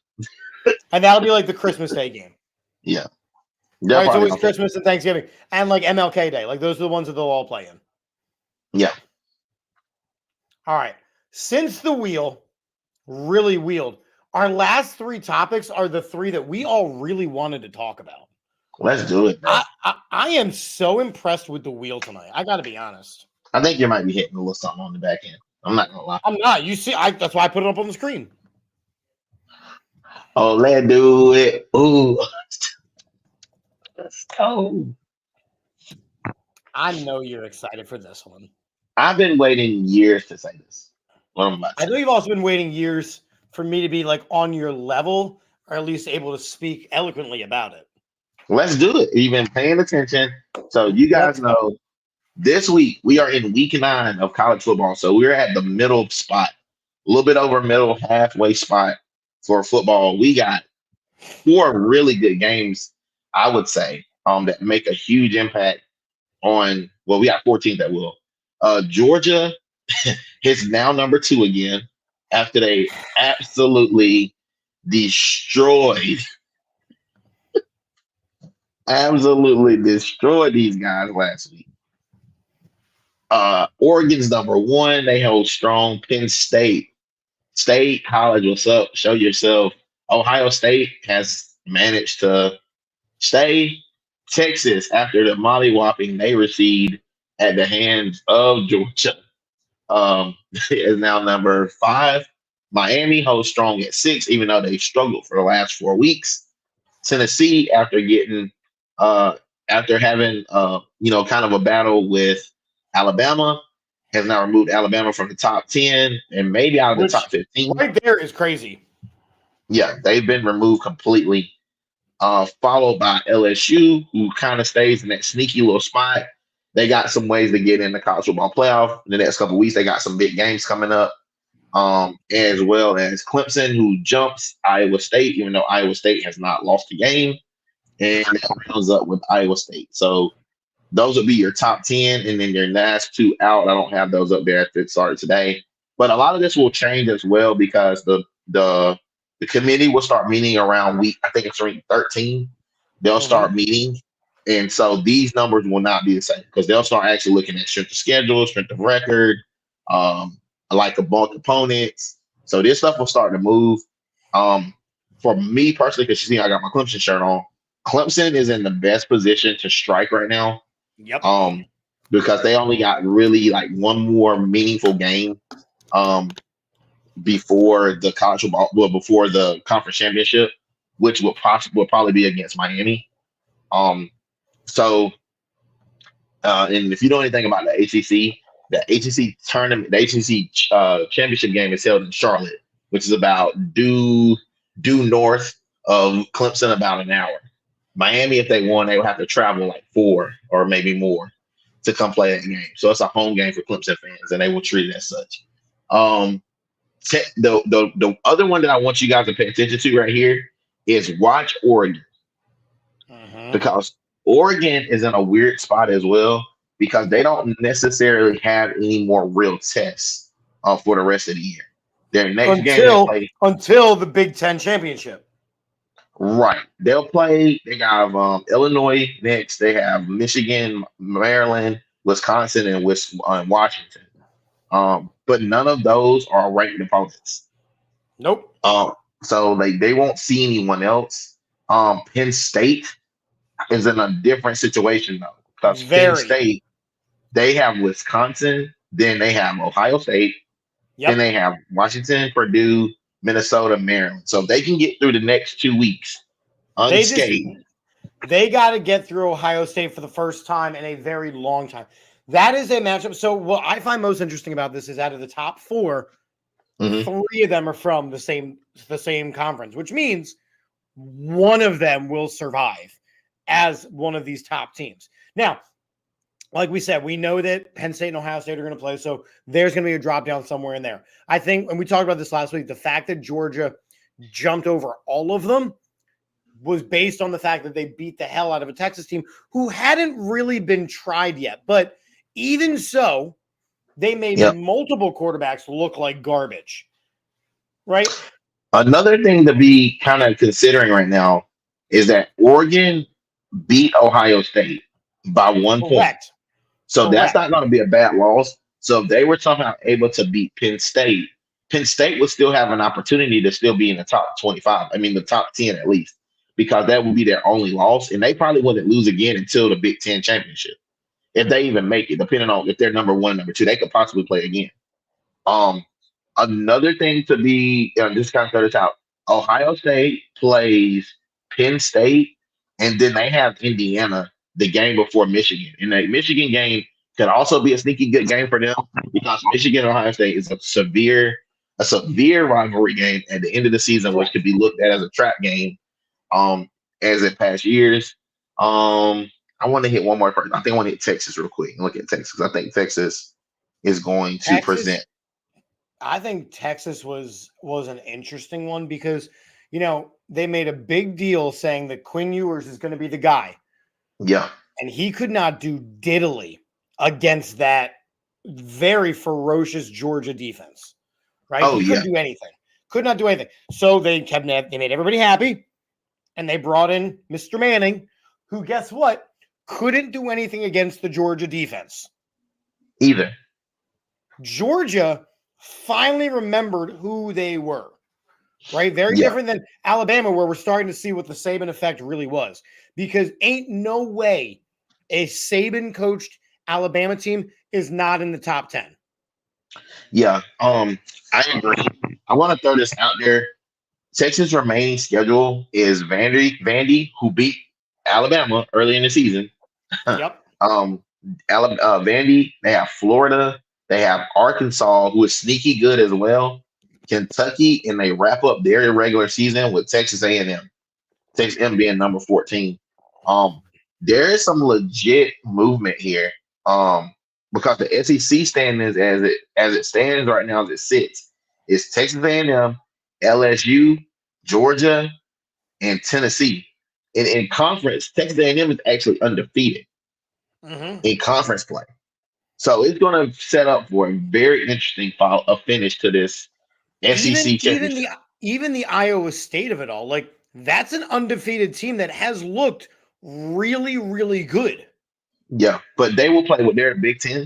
And that'll be like the Christmas Day game, Yeah, they're right? It's probably always gonna play. Christmas and Thanksgiving, and like MLK Day. Like those are the ones that they'll all play in. Yeah, All right. Since the wheel really wheeled, our last three topics are the three that we all really wanted to talk about. let's do it, bro. I am so impressed with the wheel tonight. I got to be honest. I think you might be hitting a little something on the back end. I'm not gonna lie. I'm not. You see, that's why I put it up on the screen. Oh, let's do it. Ooh, let's go. I know you're excited for this one. I've been waiting years to say this. What I'm about to I know say. you've also been waiting years for me to be like on your level, or at least able to speak eloquently about it. Let's do it. You've been paying attention. So you guys Let's go. know this week we are in week 9 of college football. So we're at the middle spot, a little bit over middle, halfway spot for football. We got 4 really good games, I would say, that make a huge impact on. Well, we got 14 that will. Georgia is now number 2 again after they absolutely destroyed, absolutely destroyed these guys last week. Oregon's number 1. They hold strong. Penn State College, what's up? Show yourself. Ohio State has managed to stay. Texas, after the mollywhopping they received at the hands of Georgia, is now number 5. Miami holds strong at 6, even though they struggled for the last 4 weeks. Tennessee, uh, after having kind of a battle with Alabama, has now removed Alabama from the top 10 and maybe out of the Which top 15. right there is crazy. Yeah, they've been removed completely. Followed by LSU, who kind of stays in that sneaky little spot. They got some ways to get in the college football playoff in the next couple of weeks. They got some big games coming up, as well as Clemson, who jumps Iowa State, even though Iowa State has not lost a game, and that rounds up with Iowa State. So those would be your top 10, and then your last 2 out. I don't have those up there after it started today, but a lot of this will change as well because the committee will start meeting around week. I think it's week 13. they'll Hmm. start meeting. And so these numbers will not be the same because they'll start actually looking at strength of schedule, strength of record, um, like a bulk opponents. So this stuff will start to move. Um, for me personally, because you see, I got my Clemson shirt on. Clemson is in the best position to strike right now. Yep. Um, because they only got really like one more meaningful game. Um, before the college football, well, before the conference championship, which will probably be against Miami. Um, so, and if you know anything about the ACC tournament, the ACC championship game is held in Charlotte, which is about due north of Clemson, about an hour. Miami, if they won, they would have to travel like 4 or maybe more to come play that game. So it's a home game for Clemson fans, and they will treat it as such. Um, the other one that I want you guys to pay attention to right here is watch Oregon, Hmm. because Oregon is in a weird spot as well because they don't necessarily have any more real tests for the rest of the year. Their next game they play, Until the Big Ten championship. right? They'll play. They have Illinois next. They have Michigan, Maryland, Wisconsin, and Washington. But none of those are ranked opponents. Nope. Um, so they won't see anyone else. Penn State is in a different situation though, because Penn Very. State, they have Wisconsin, then they have Ohio State, then Yep. they have Washington, Purdue, Minnesota, Maryland. So if they can get through the next 2 weeks They just unscathed. they got to get through Ohio State for the first time in a very long time. That is a matchup. So what I find most interesting about this is out of the top four, Mhm. three of them are from the same conference, which means one of them will survive as one of these top teams. Now, like we said, we know that Penn State and Ohio State are going to play, so there's going to be a drop down somewhere in there. I think, and we talked about this last week, the fact that Georgia jumped over all of them was based on the fact that they beat the hell out of a Texas team who hadn't really been tried yet. But even so, they made Yep. multiple quarterbacks look like garbage, right? Another thing to be kind of considering right now is that Oregon beat Ohio State by 1 point. Correct. So that's Correct. not going to be a bad loss. So if they were somehow able to beat Penn State would still have an opportunity to still be in the top 25. I mean, the top 10 at least, because that would be their only loss. And they probably wouldn't lose again until the Big Ten championship. If they even make it, depending on if they're number one, number two, they could possibly play again. Um, Another thing to be, just kind of throw this out. Ohio State plays Penn State, and then they have Indiana the game before Michigan. And the Michigan game could also be a sneaky good game for them because Michigan and Ohio State is a severe rivalry game at the end of the season, which could Correct. be looked at as a trap game, as in past years. I want to hit one more person. I think I want to hit Texas real quick and look at Texas. I think Texas is going to present. Texas, I think Texas was an interesting one because they made a big deal saying that Quinn Ewers is going to be the guy, Yeah. and he could not do diddly against that very ferocious Georgia defense. Right? Oh He yeah. couldn't do anything. Could not do anything. So they made everybody happy, and they brought in Mr. Manning, who, guess what, couldn't do anything against the Georgia defense. Either. Georgia finally remembered who they were. Right? Very Yeah. different than Alabama, where we're starting to see what the Saban effect really was. Because ain't no way a Saban coached Alabama team is not in the top 10. Yeah. I agree. I want to throw this out there. Texas' remaining schedule is Vandy, who beat Alabama early in the season. Yep. um, Vandy. They have Florida. They have Arkansas, who is sneaky good as well. Kentucky, and they wrap up their regular season with Texas A&M. Texas A&M being number 14. Um, there is some legit movement here. Because the SEC standings as it stands right now, as it sits, is Texas A&M, LSU, Georgia, and Tennessee. In conference, Texas A&M is actually undefeated Mm-hmm. in conference play. So it's going to set up for a very interesting finish to this even SEC even the championship. even the Iowa State of it all, like that's an undefeated team that has looked really, really good. Yeah, but they will play with their Big Ten.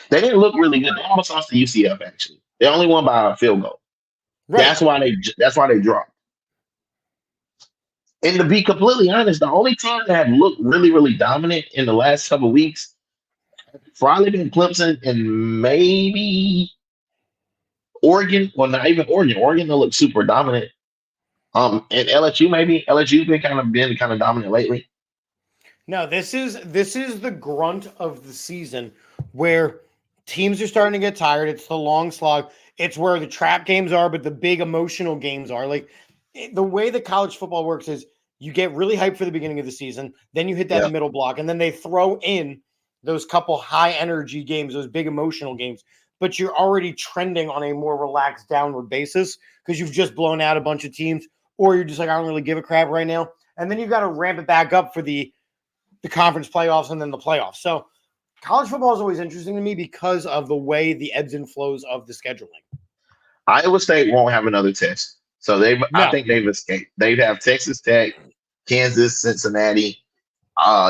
They didn't look really good. They almost lost to UCF actually. They only won by a field goal. Right. That's why they dropped. And to be completely honest, the only team that have looked really, really dominant in the last couple of weeks probably been Clemson and maybe Oregon. Well, not even Oregon. Oregon will look super dominant. And LSU maybe. LSU's been kind of dominant lately. No, this is the grunt of the season where teams are starting to get tired. It's the long slog. It's where the trap games are, but the big emotional games are. Like the way that college football works is you get really hyped for the beginning of the season, then you hit that Yeah. middle block, and then they throw in those couple high energy games, those big emotional games. But you're already trending on a more relaxed downward basis because you've just blown out a bunch of teams, or you're just like, I don't really give a crap right now. And then you've got to ramp it back up for the conference playoffs and then the playoffs. So college football is always interesting to me because of the way the ebbs and flows of the scheduling. Iowa State won't have another test. So I No, think they've escaped. They have Texas Tech, Kansas, Cincinnati,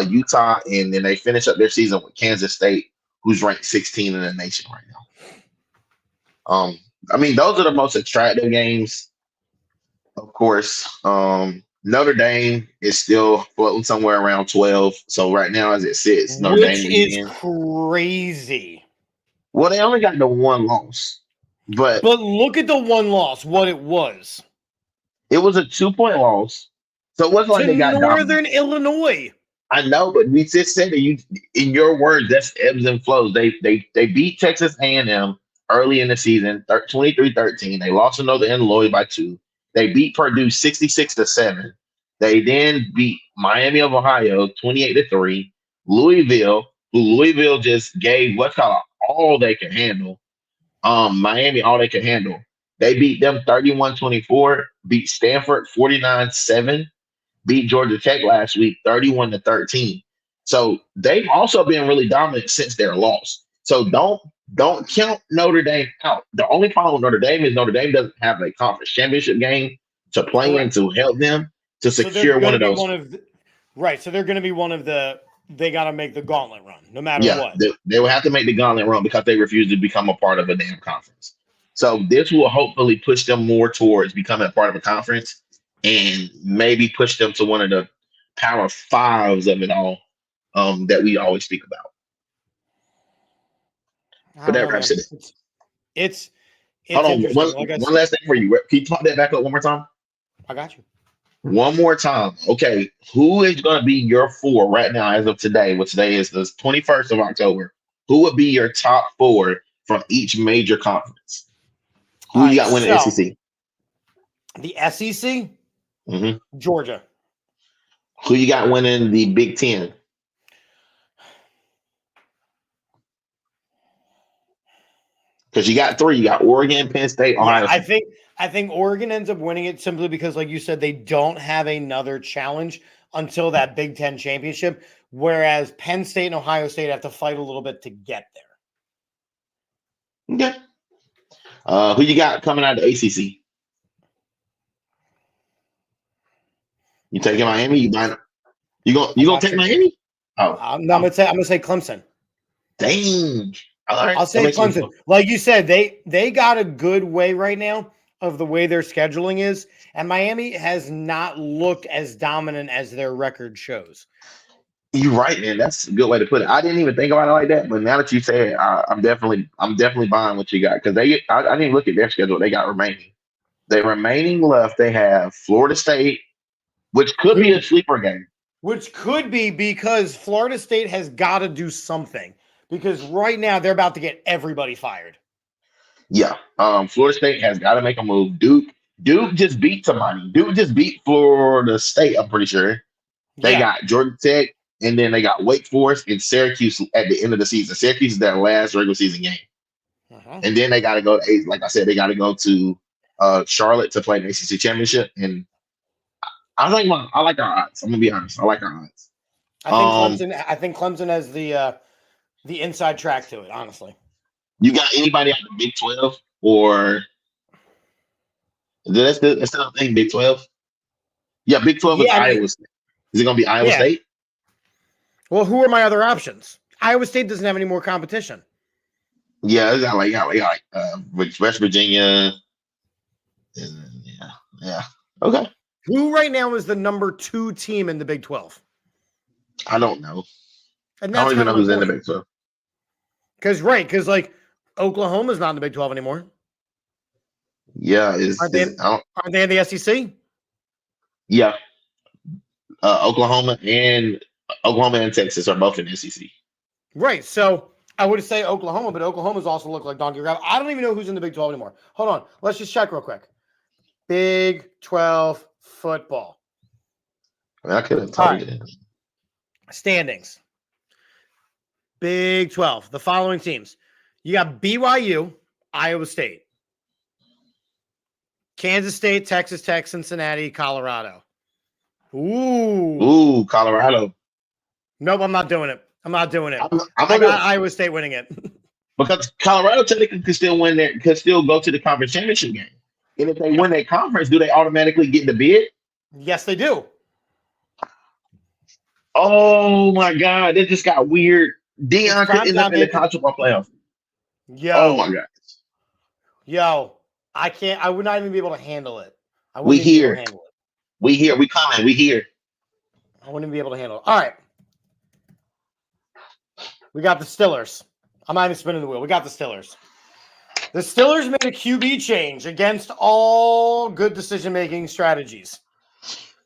Utah, and then they finish up their season with Kansas State, who's ranked 16 in the nation right now. I mean, those are the most attractive games, of course. Notre Dame is still floating somewhere around 12. So right now, as it sits, Notre Dame which leads is in. crazy. Well, they only got the one loss, but But look at the one loss, what it was it was a 2-point loss. So it wasn't like to they got dominated. Northern Illinois. I know, but we just said that you, in your words, that's ebbs and flows. They beat Texas A&M early in the season, 23-13. They lost to Northern Illinois by 2. They beat Purdue 66-7. They then beat Miami of Ohio 28-3. Louisville just gave what's called all they can handle. Miami all they could handle. They beat them 31-24. Beat Stanford 49-7. Beat Georgia Tech last week 31-13. So they've also been really dominant since their loss. So don't count Notre Dame out. The only problem with Notre Dame is Notre Dame doesn't have a conference championship game to play in Correct. to help them to So they're secure going one to of be those. one of the, right. So they're going to be one of the, they got to make the gauntlet run no matter Yeah, what. they will have to make the gauntlet run because they refuse to become a part of a damn conference. So this will hopefully push them more towards becoming a part of a conference and maybe push them to one of the power fives of it all that we always speak about. I But don't that know, wraps man. it. It's Hold on, interesting. Like I one said, last thing for you. Can you talk that back up one more time? I got you. One more time. Okay, who is going to be your 4 right now as of today? Well, today is the 21st of October. Who would be your top 4 from each major conference? All Who you right. got winning the So SEC? the SEC, Hmm. Georgia. Who you got winning the Big Ten? Because you got 3. You got Oregon, Penn State, Yeah, Ohio State. I think Oregon ends up winning it simply because, like you said, they don't have another challenge until that Big Ten championship, whereas Penn State and Ohio State have to fight a little bit to get there. Okay. Who you got coming out of the ACC? You I taking got Miami? you. You gonna take Miami? Oh, No, I'm gonna say Clemson. dang! All right, I'll that say makes me Clemson. feel. Like you said, they got a good way right now of the way their scheduling is, and Miami has not looked as dominant as their record shows. You're right, man. That's a good way to put it. I didn't even think about it like that, but now that you say it, I'm definitely buying what you got because I didn't even look at their schedule. They got remaining. The remaining left, they have Florida State, which could be a Who sleeper game. Which could be because Florida State has got to do something because right now they're about to get everybody fired. Yeah. Florida State has got to make a move. Duke just beat somebody. Duke just beat Florida State, I'm pretty sure. They Yeah. got Georgia Tech, and then they got Wake Forest and Syracuse at the end of the season. Syracuse is their last regular season game. Uh-huh. And then they got to go to, like I said, they got to go to Charlotte to play the ACC championship. And I like our odds. I'm gonna be honest. I like our odds. I think Clemson has the inside track to it, honestly. You got anybody out of the Big 12 or That's still a thing. Big 12. Yeah, Big 12 is Yeah, I mean, Iowa State. Is it going to be Iowa yeah. State? Well, who are my other options? Iowa State doesn't have any more competition. Yeah, it's West Virginia. Yeah, yeah. Okay. Who right now is the number 2 team in the Big 12? I don't know. And I don't that's even kind know of my who's in the point. Big 12. Because like Oklahoma's not in the Big 12 anymore. Yeah, Aren't they? Aren't they in the SEC? Yeah, Oklahoma and Texas are both in the SEC. Right. So I would say Oklahoma, but Oklahoma's also look like donkey crap. I don't even know who's in the Big 12 anymore. Hold on. Let's just check real quick. Big 12 football. I mean, I could have All told right. you. Standings. Big 12. The following teams. You got BYU, Iowa State, Kansas State, Texas Tech, Cincinnati, Colorado. Ooh, Colorado. Nope, I'm not doing it. I'm not doing it. I'm I gonna got Iowa State winning it. because Colorado technically could still win there, could still go to the conference championship game. And if they win that conference, do they automatically get the bid? Yes, they do. Oh my God, that just got weird. Dion could Prime end up time, in the baby. college football playoff. Oh my Yo, God. yo, I can't. I would not even be able to handle it. I We wouldn't even be able to here. handle it. We here. We coming. We here. I wouldn't even be able to handle it. All right. We got the Stillers. I'm not even spinning the wheel. We got the Stillers. The Stillers made a QB change against all good decision-making strategies.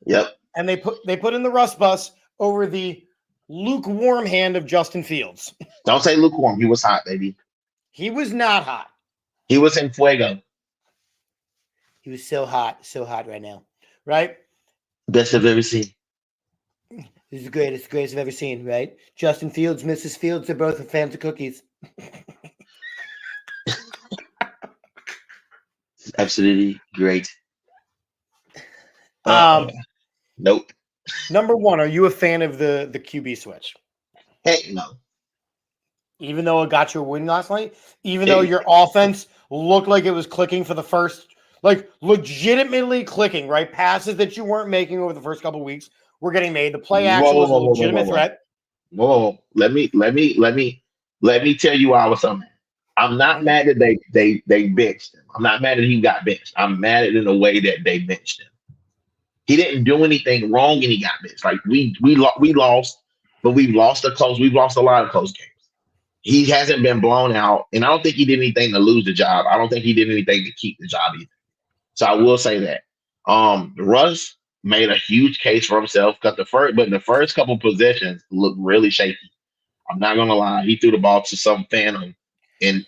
Yep. And they put in the Russ bus over the lukewarm hand of Justin Fields. Don't say lukewarm. He was hot, baby. He was not hot. He was in fuego. He was so hot right now. Right? Best I've ever seen. This is the greatest I've ever seen, right? Justin Fields, Mrs. Fields, they're both fans of cookies. Absolutely great. Nope. Number one, are you a fan of the QB switch? Heck no. Even though it got you a win last night, even though your offense looked like it was clicking for the first, like legitimately clicking, right? Passes that you weren't making over the first couple of weeks were getting made. The play action was a legitimate threat. Whoa. Let me tell you why I was so mad. I'm not mad that they benched him. I'm not mad that he got benched. I'm mad at in the way that they benched him. He didn't do anything wrong and he got benched. Like we lost, but we've lost a lot of close games. He hasn't been blown out, and I don't think he did anything to lose the job. I don't think he did anything to keep the job either. So I will say that. Russ made a huge case for himself because the first couple possessions looked really shaky. I'm not gonna lie. He threw the ball to some phantom in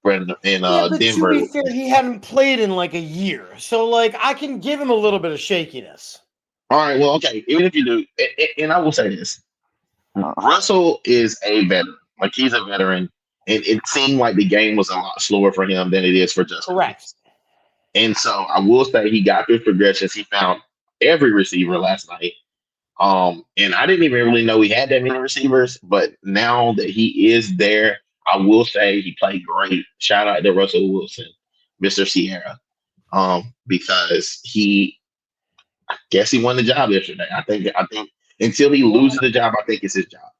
But Denver. to be fair, he hadn't played in like a year, so like I can give him a little bit of shakiness. All right, well, okay. Even if you do, and I will say this: Russell is a veteran. Like he's a veteran, and it seemed like the game was a lot slower for him than it is for Justin. Correct. And so I will say he got through progressions. He found every receiver last night. And I didn't even really know he had that many receivers, but now that he is there, I will say he played great. Shout out to Russell Wilson, Mr. Sierra. Because I guess he won the job yesterday. I think until he loses the job, I think it's his job.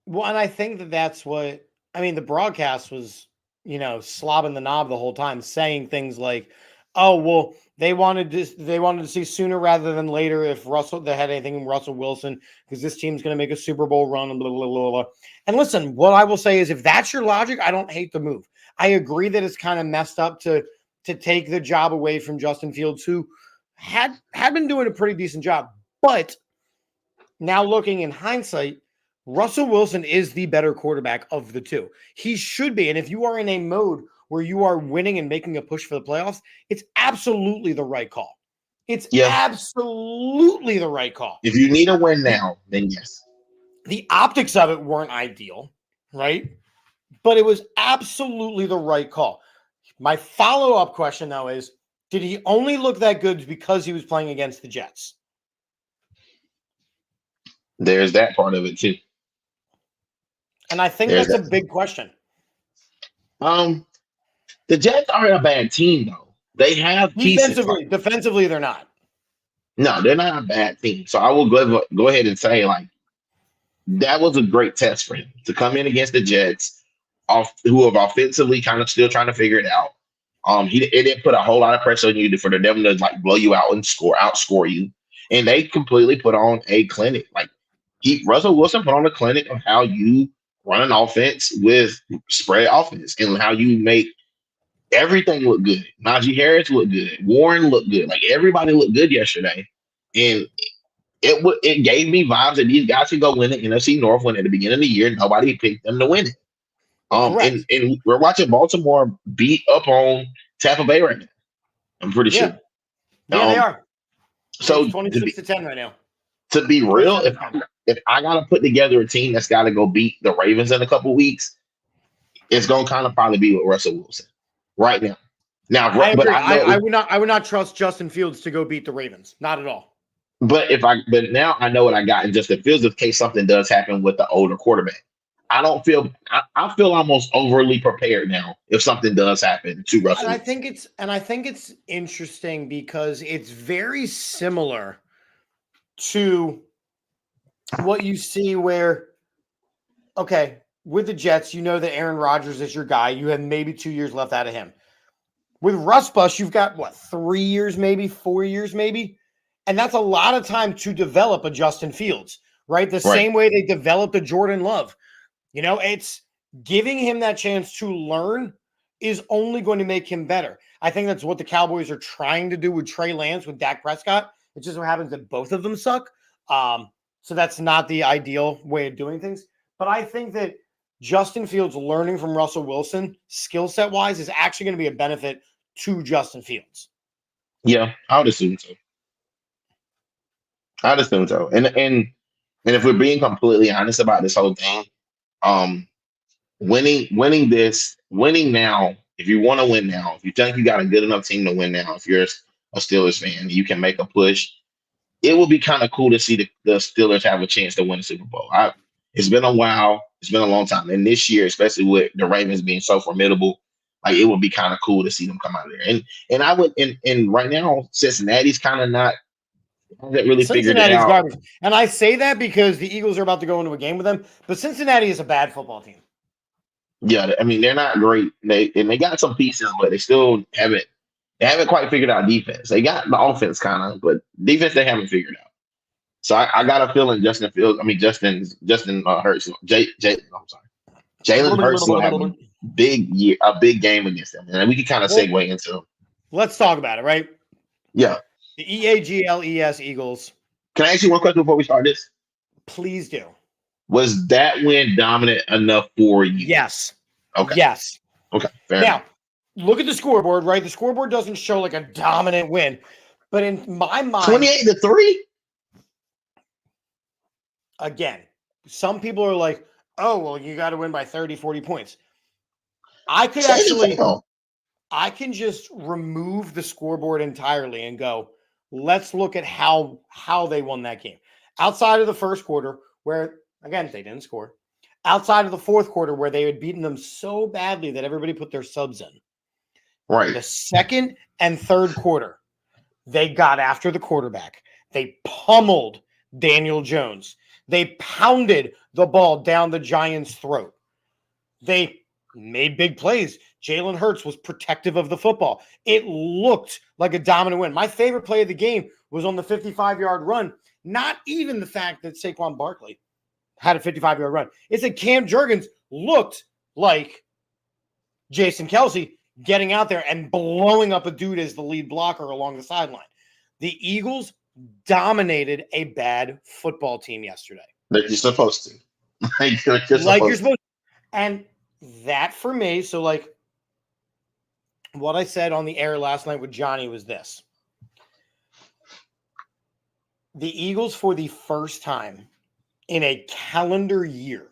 Well, and I think that's what I mean. The broadcast was, slobbing the knob the whole time, saying things like, "Oh, well, they wanted to see sooner rather than later if they had anything in Russell Wilson because this team's going to make a Super Bowl run and blah, blah, blah, blah." And listen, what I will say is, if that's your logic, I don't hate the move. I agree that it's kind of messed up to take the job away from Justin Fields, who had been doing a pretty decent job, but now looking in hindsight, Russell Wilson is the better quarterback of the two. He should be. And if you are in a mode where you are winning and making a push for the playoffs, it's absolutely the right call. It's absolutely the right call. If you need a win now, then yes. The optics of it weren't ideal, right? But it was absolutely the right call. My follow-up question, though, is did he only look that good because he was playing against the Jets? There's that part of it, too. And I think that's a big question. The Jets aren't a bad team, though. They have pieces. Defensively, they're not. No, they're not a bad team. So I will go ahead and say, like, that was a great test for him to come in against the Jets, who have offensively kind of still trying to figure it out. It didn't put a whole lot of pressure on you for them to like blow you out and outscore you. And they completely put on a clinic. Like Russell Wilson put on a clinic of how you run an offense with spread offense and how you make everything look good. Najee Harris looked good. Warren looked good. Like everybody looked good yesterday. And it gave me vibes that these guys could go win the NFC North when at the beginning of the year nobody picked them to win it. Correct. And we're watching Baltimore beat up on Tampa Bay right now. I'm pretty sure. Yeah, they are. So it's 26-10 right now. To be real, if I gotta put together a team that's got to go beat the Ravens in a couple weeks, it's gonna kind of probably be with Russell Wilson right now. I agree. I would not trust Justin Fields to go beat the Ravens. Not at all. But now I know what I got in Justin Fields in case something does happen with the older quarterback. I feel almost overly prepared now if something does happen to Russell. And I think it's interesting because it's very similar to what you see where, okay, with the Jets, you know that Aaron Rodgers is your guy. You have maybe 2 years left out of him. With Russ Bus, you've got, 3 years maybe, 4 years maybe? And that's a lot of time to develop a Justin Fields, right? Same way they developed a Jordan Love. It's giving him that chance to learn is only going to make him better. I think that's what the Cowboys are trying to do with Trey Lance, with Dak Prescott. It just so happens that both of them suck. So that's not the ideal way of doing things. But I think that Justin Fields learning from Russell Wilson, skill set wise, is actually going to be a benefit to Justin Fields. Yeah, I would assume so. And if we're being completely honest about this whole thing, winning now, if you want to win now, if you think you got a good enough team to win now, if you're a Steelers fan, you can make a push. It would be kind of cool to see the Steelers have a chance to win the Super Bowl. It's been a while. It's been a long time. And this year, especially with the Ravens being so formidable, like it would be kind of cool to see them come out of there. And I would and right now, Cincinnati's kind of not haven't really figured it out. Garbage. And I say that because the Eagles are about to go into a game with them, but Cincinnati is a bad football team. Yeah, I mean, they're not great. They got some pieces, but they still haven't quite figured out defense. They got the offense kind of, but defense they haven't figured out. So I got a feeling Justin Hurts. Jalen Hurts will have a big game against them, and we can kind of segue into. Let's talk about it, right? Yeah. The EAGLES Eagles. Can I ask you one question before we start this? Please do. Was that win dominant enough for you? Yes. Okay. Yes. Okay. Fair enough. Look at the scoreboard, right? The scoreboard doesn't show like a dominant win, but in my mind, 28-3. Again, some people are like, "Oh, well, you got to win by 30, 40 points." I can just remove the scoreboard entirely and go, let's look at how they won that game. Outside of the first quarter, where, again, they didn't score. Outside of the fourth quarter, where they had beaten them so badly that everybody put their subs in. Right. The second and third quarter, they got after the quarterback. They pummeled Daniel Jones. They pounded the ball down the Giants' throat. They made big plays. Jalen Hurts was protective of the football. It looked like a dominant win. My favorite play of the game was on the 55-yard run. Not even the fact that Saquon Barkley had a 55-yard run. It's that Cam Jurgens looked like Jason Kelce getting out there and blowing up a dude as the lead blocker along the sideline. The Eagles dominated a bad football team yesterday. Like you're supposed to. Like you're supposed to. And that for me, so like what I said on the air last night with Johnny was this. The Eagles, for the first time in a calendar year,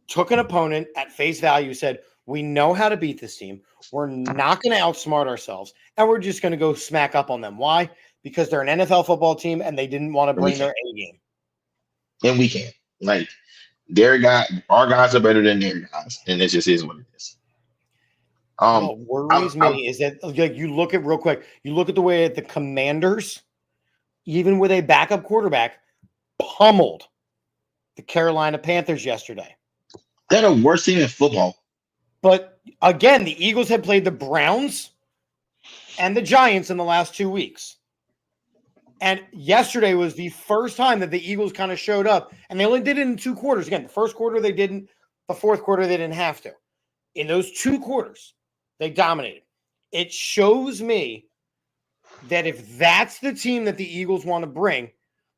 took an opponent at face value, said, we know how to beat this team. We're not going to outsmart ourselves, and we're just going to go smack up on them. Why? Because they're an NFL football team, and they didn't want to bring their A game. And we can't. Like, our guys are better than their guys, and it just is what it is. What worries me is that like you look at real quick, you look at the way that the Commanders, even with a backup quarterback, pummeled the Carolina Panthers yesterday. They're the worst team in football. But again, the Eagles had played the Browns and the Giants in the last 2 weeks. And yesterday was the first time that the Eagles kind of showed up, and they only did it in 2 quarters. Again, the first quarter they didn't, the fourth quarter they didn't have to. In those 2 quarters, they dominated. It shows me that if that's the team that the Eagles want to bring,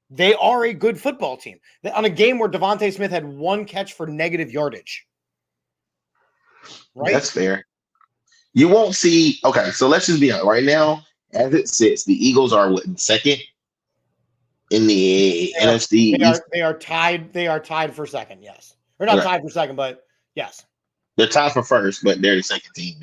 they are a good football team. On a game where Devontae Smith had 1 catch for negative yardage. Right? That's fair. You won't see. Okay, so let's just be honest. Right now, as it sits, the Eagles are what, second in the NFC East? They are tied. They are tied for second. Yes, or not tied for second, but yes, they're tied for first, but they're the second team.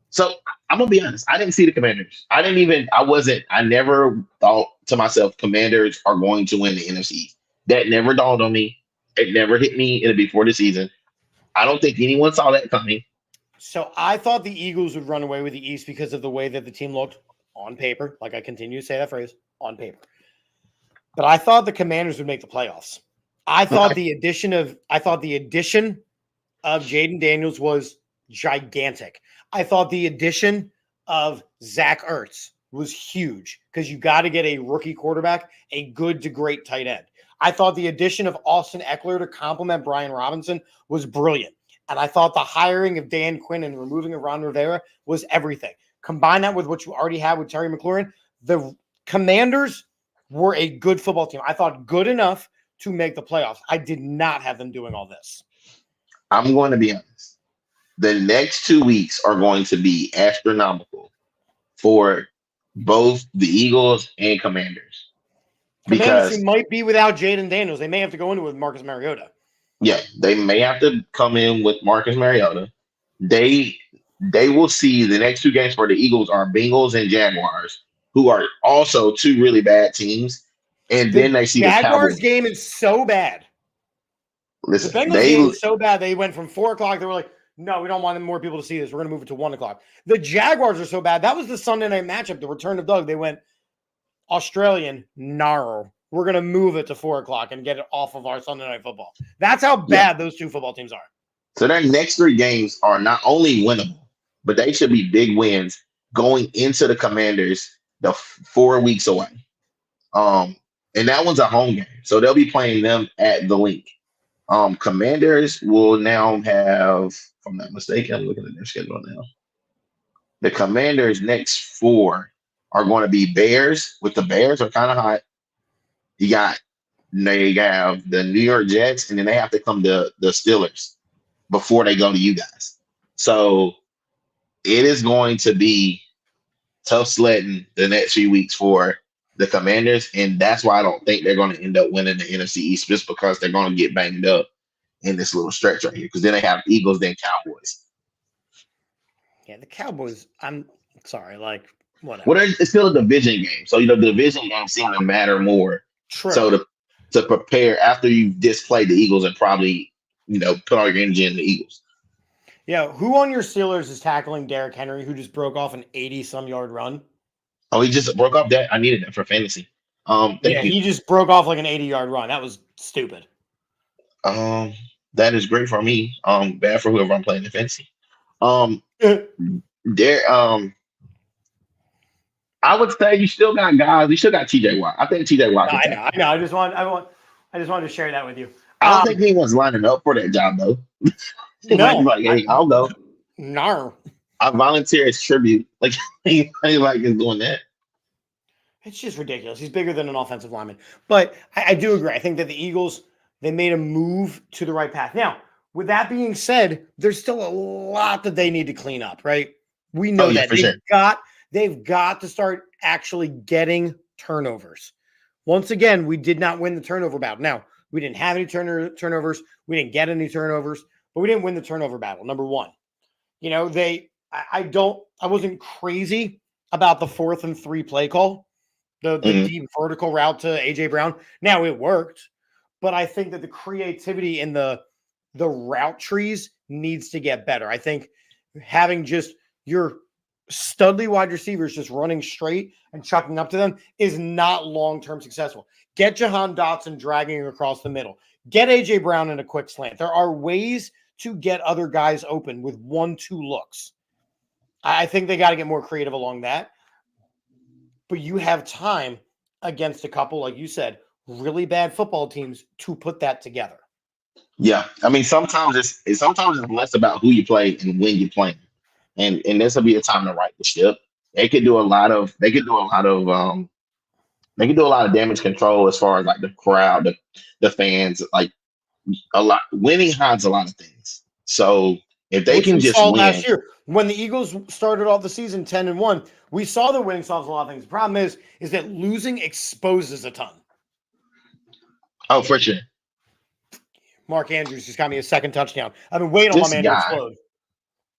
So I'm gonna be honest. I didn't see the Commanders. I never thought to myself, Commanders are going to win the NFC. That never dawned on me. It never hit me before the season. I don't think anyone saw that coming. So I thought the Eagles would run away with the East because of the way that the team looked on paper. Like I continue to say that phrase, on paper. But I thought the Commanders would make the playoffs. I thought the addition of Jaden Daniels was gigantic. I thought the addition of Zach Ertz was huge because you got to get a rookie quarterback, a good to great tight end. I thought the addition of Austin Eckler to complement Brian Robinson was brilliant. And I thought the hiring of Dan Quinn and removing of Ron Rivera was everything. Combine that with what you already had with Terry McLaurin. The Commanders were a good football team. I thought good enough to make the playoffs. I did not have them doing all this. I'm going to be honest. The next 2 weeks are going to be astronomical for both the Eagles and Commanders. Commanders might be without Jaden Daniels. They may have to go into it with Marcus Mariota. Yeah, they may have to come in with Marcus Mariota. They will see the next 2 games for the Eagles are Bengals and Jaguars, who are also 2 really bad teams. And then they see the Jaguars game is so bad. Listen, the Bengals game is so bad. They went from 4 o'clock. They were like, no, we don't want more people to see this. We're going to move it to 1 o'clock. The Jaguars are so bad. That was the Sunday night matchup, the return of Doug. They went Australian, narrow. We're going to move it to 4 o'clock and get it off of our Sunday night football. That's how bad those 2 football teams are. So their next 3 games are not only winnable, but they should be big wins going into the Commanders the 4 weeks away. And that one's a home game. So they'll be playing them at the Link. Commanders will now have, if I'm not mistaken, I'm looking at their schedule now. The Commanders' next 4 are going to be Bears, with the Bears are kind of hot. They have the New York Jets, and then they have to come to the Steelers before they go to you guys. So it is going to be tough sledding the next few weeks for the Commanders, and that's why I don't think they're going to end up winning the NFC East, just because they're going to get banged up in this little stretch right here, because then they have Eagles, then Cowboys. Yeah, the Cowboys, I'm sorry, like, whatever. Well, it's still a division game, so the division games seem to matter more. True. So to prepare after you display the Eagles and probably put all your energy in the Eagles. Yeah, who on your Steelers is tackling Derrick Henry, who just broke off an 80-some yard run? Oh, he just broke off that. I needed that for fantasy. Thank you. He just broke off like an 80-yard run. That was stupid. That is great for me. Bad for whoever I'm playing in fantasy. I would say you still got guys. You still got TJ Watt. I think TJ Watt. I know. I just wanted to share that with you. I don't think anyone's lining up for that job though. No, hey, I'll go. No, I volunteer as tribute. Like anybody is doing that. It's just ridiculous. He's bigger than an offensive lineman. But I do agree. I think that the Eagles, they made a move to the right path. Now, with that being said, there's still a lot that they need to clean up, right? We know that they've got to start actually getting turnovers. Once again, we did not win the turnover battle. Now, we didn't have any turnovers. We didn't get any turnovers, but we didn't win the turnover battle. Number one, I wasn't crazy about the 4th and 3 play call, the deep vertical route to AJ Brown. Now it worked, but I think that the creativity in the route trees needs to get better. I think having just your studly wide receivers just running straight and chucking up to them is not long-term successful. Get Jahan Dotson dragging across the middle. Get A.J. Brown in a quick slant. There are ways to get other guys open with 1-2 looks. I think they got to get more creative along that. But you have time against a couple, like you said, really bad football teams to put that together. Yeah, I mean sometimes it's less about who you play and when you play, and this will be a time to right the ship. They could do a lot of damage control as far as like the crowd, the fans, like a lot. Winning hides a lot of things. So if they Which can we just saw win, last year. When the Eagles started off the season 10-1, we saw the winning solves a lot of things. The problem is that losing exposes a ton. oh for sure, Mark Andrews just got me a second touchdown. I've been waiting on my this man to guy, explode.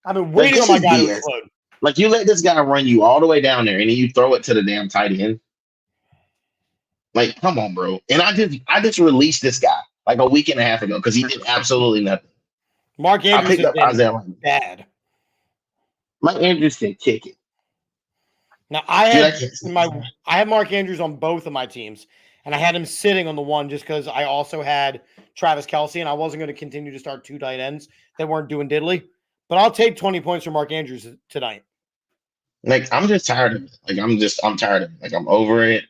I've been like waiting on this my is guy to BS. explode. Like you let this guy run you all the way down there, and then you throw it to the damn tight end. Like, come on, bro. And I just released this guy like a week and a half ago because he did absolutely nothing. Mark I Andrews picked has up been Isaiah Line. bad. Mike Andrews can kick it. Now I Dude, I had can't see my this guy. I had Mark Andrews on both of my teams, and I had him sitting on the one just because I also had Travis Kelce, and I wasn't going to continue to start two tight ends that weren't doing diddly. But I'll take 20 points from Mark Andrews tonight. Like, I'm just tired of it. Like, I'm tired of it. Like, I'm over it.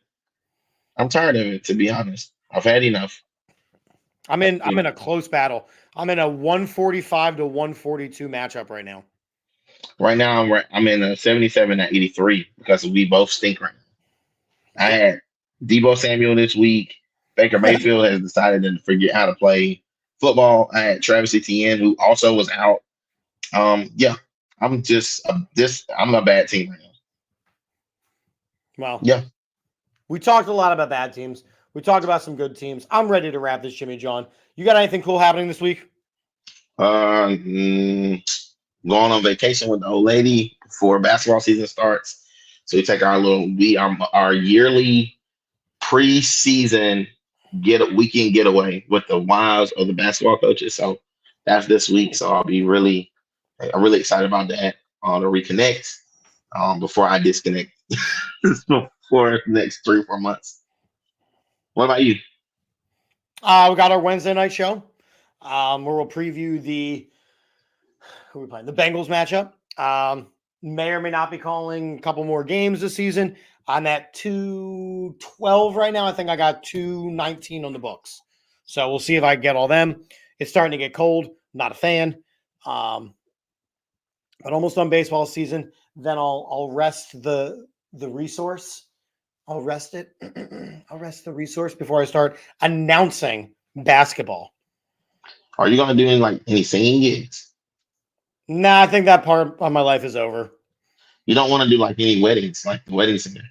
I'm tired of it, to be honest. I've had enough. I'm in a close battle. I'm in a 145 to 142 matchup right now. Right now, I'm in a 77 at 83 because we both stink right now. I Yeah. had Debo Samuel this week. Baker Mayfield has decided to forget how to play football. I had Travis Etienne, who also was out. Yeah, I'm a bad team right now. Well, Yeah. we talked a lot about bad teams. We talked about some good teams. I'm ready to wrap this, Jimmy John. You got anything cool happening this week? Uh, mm, Going on vacation with the old lady before basketball season starts. So we take our yearly preseason weekend getaway with the wives of the basketball coaches. So that's this week. So I'm really excited about that. To reconnect before I disconnect for the next 3 or 4 months. What about you? We got our Wednesday night show where we'll preview who we playing? The Bengals matchup. May or may not be calling a couple more games this season. I'm at 212 right now. I think I got 219 on the books. So we'll see if I can get all them. It's starting to get cold. Not a fan. But almost done baseball season. Then I'll rest the resource. I'll rest it. I'll rest the resource before I start announcing basketball. Are you gonna do any singing gigs? Nah, I think that part of my life is over. You don't want to do any weddings, like the wedding singer.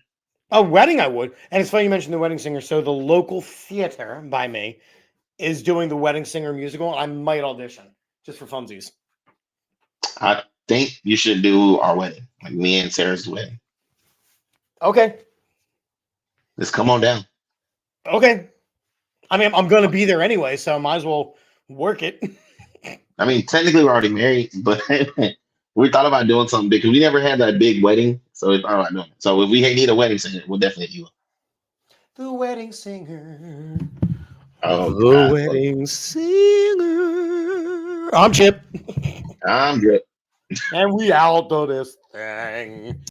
A wedding, I would. And it's funny you mentioned the wedding singer. So the local theater by me is doing the wedding singer musical. I might audition just for funsies. I think you should do our wedding, like me and Sarah's wedding. Okay. Just come on down. Okay. I mean, I'm going to be there anyway, so I might as well work it. I mean, technically we're already married, but we thought about doing something big because we never had that big wedding. So we thought about doing it. So if we need a wedding singer, we'll definitely hit you up. The wedding singer. Oh The God. wedding singer. I'm Chip. I'm good. And we out of this thing.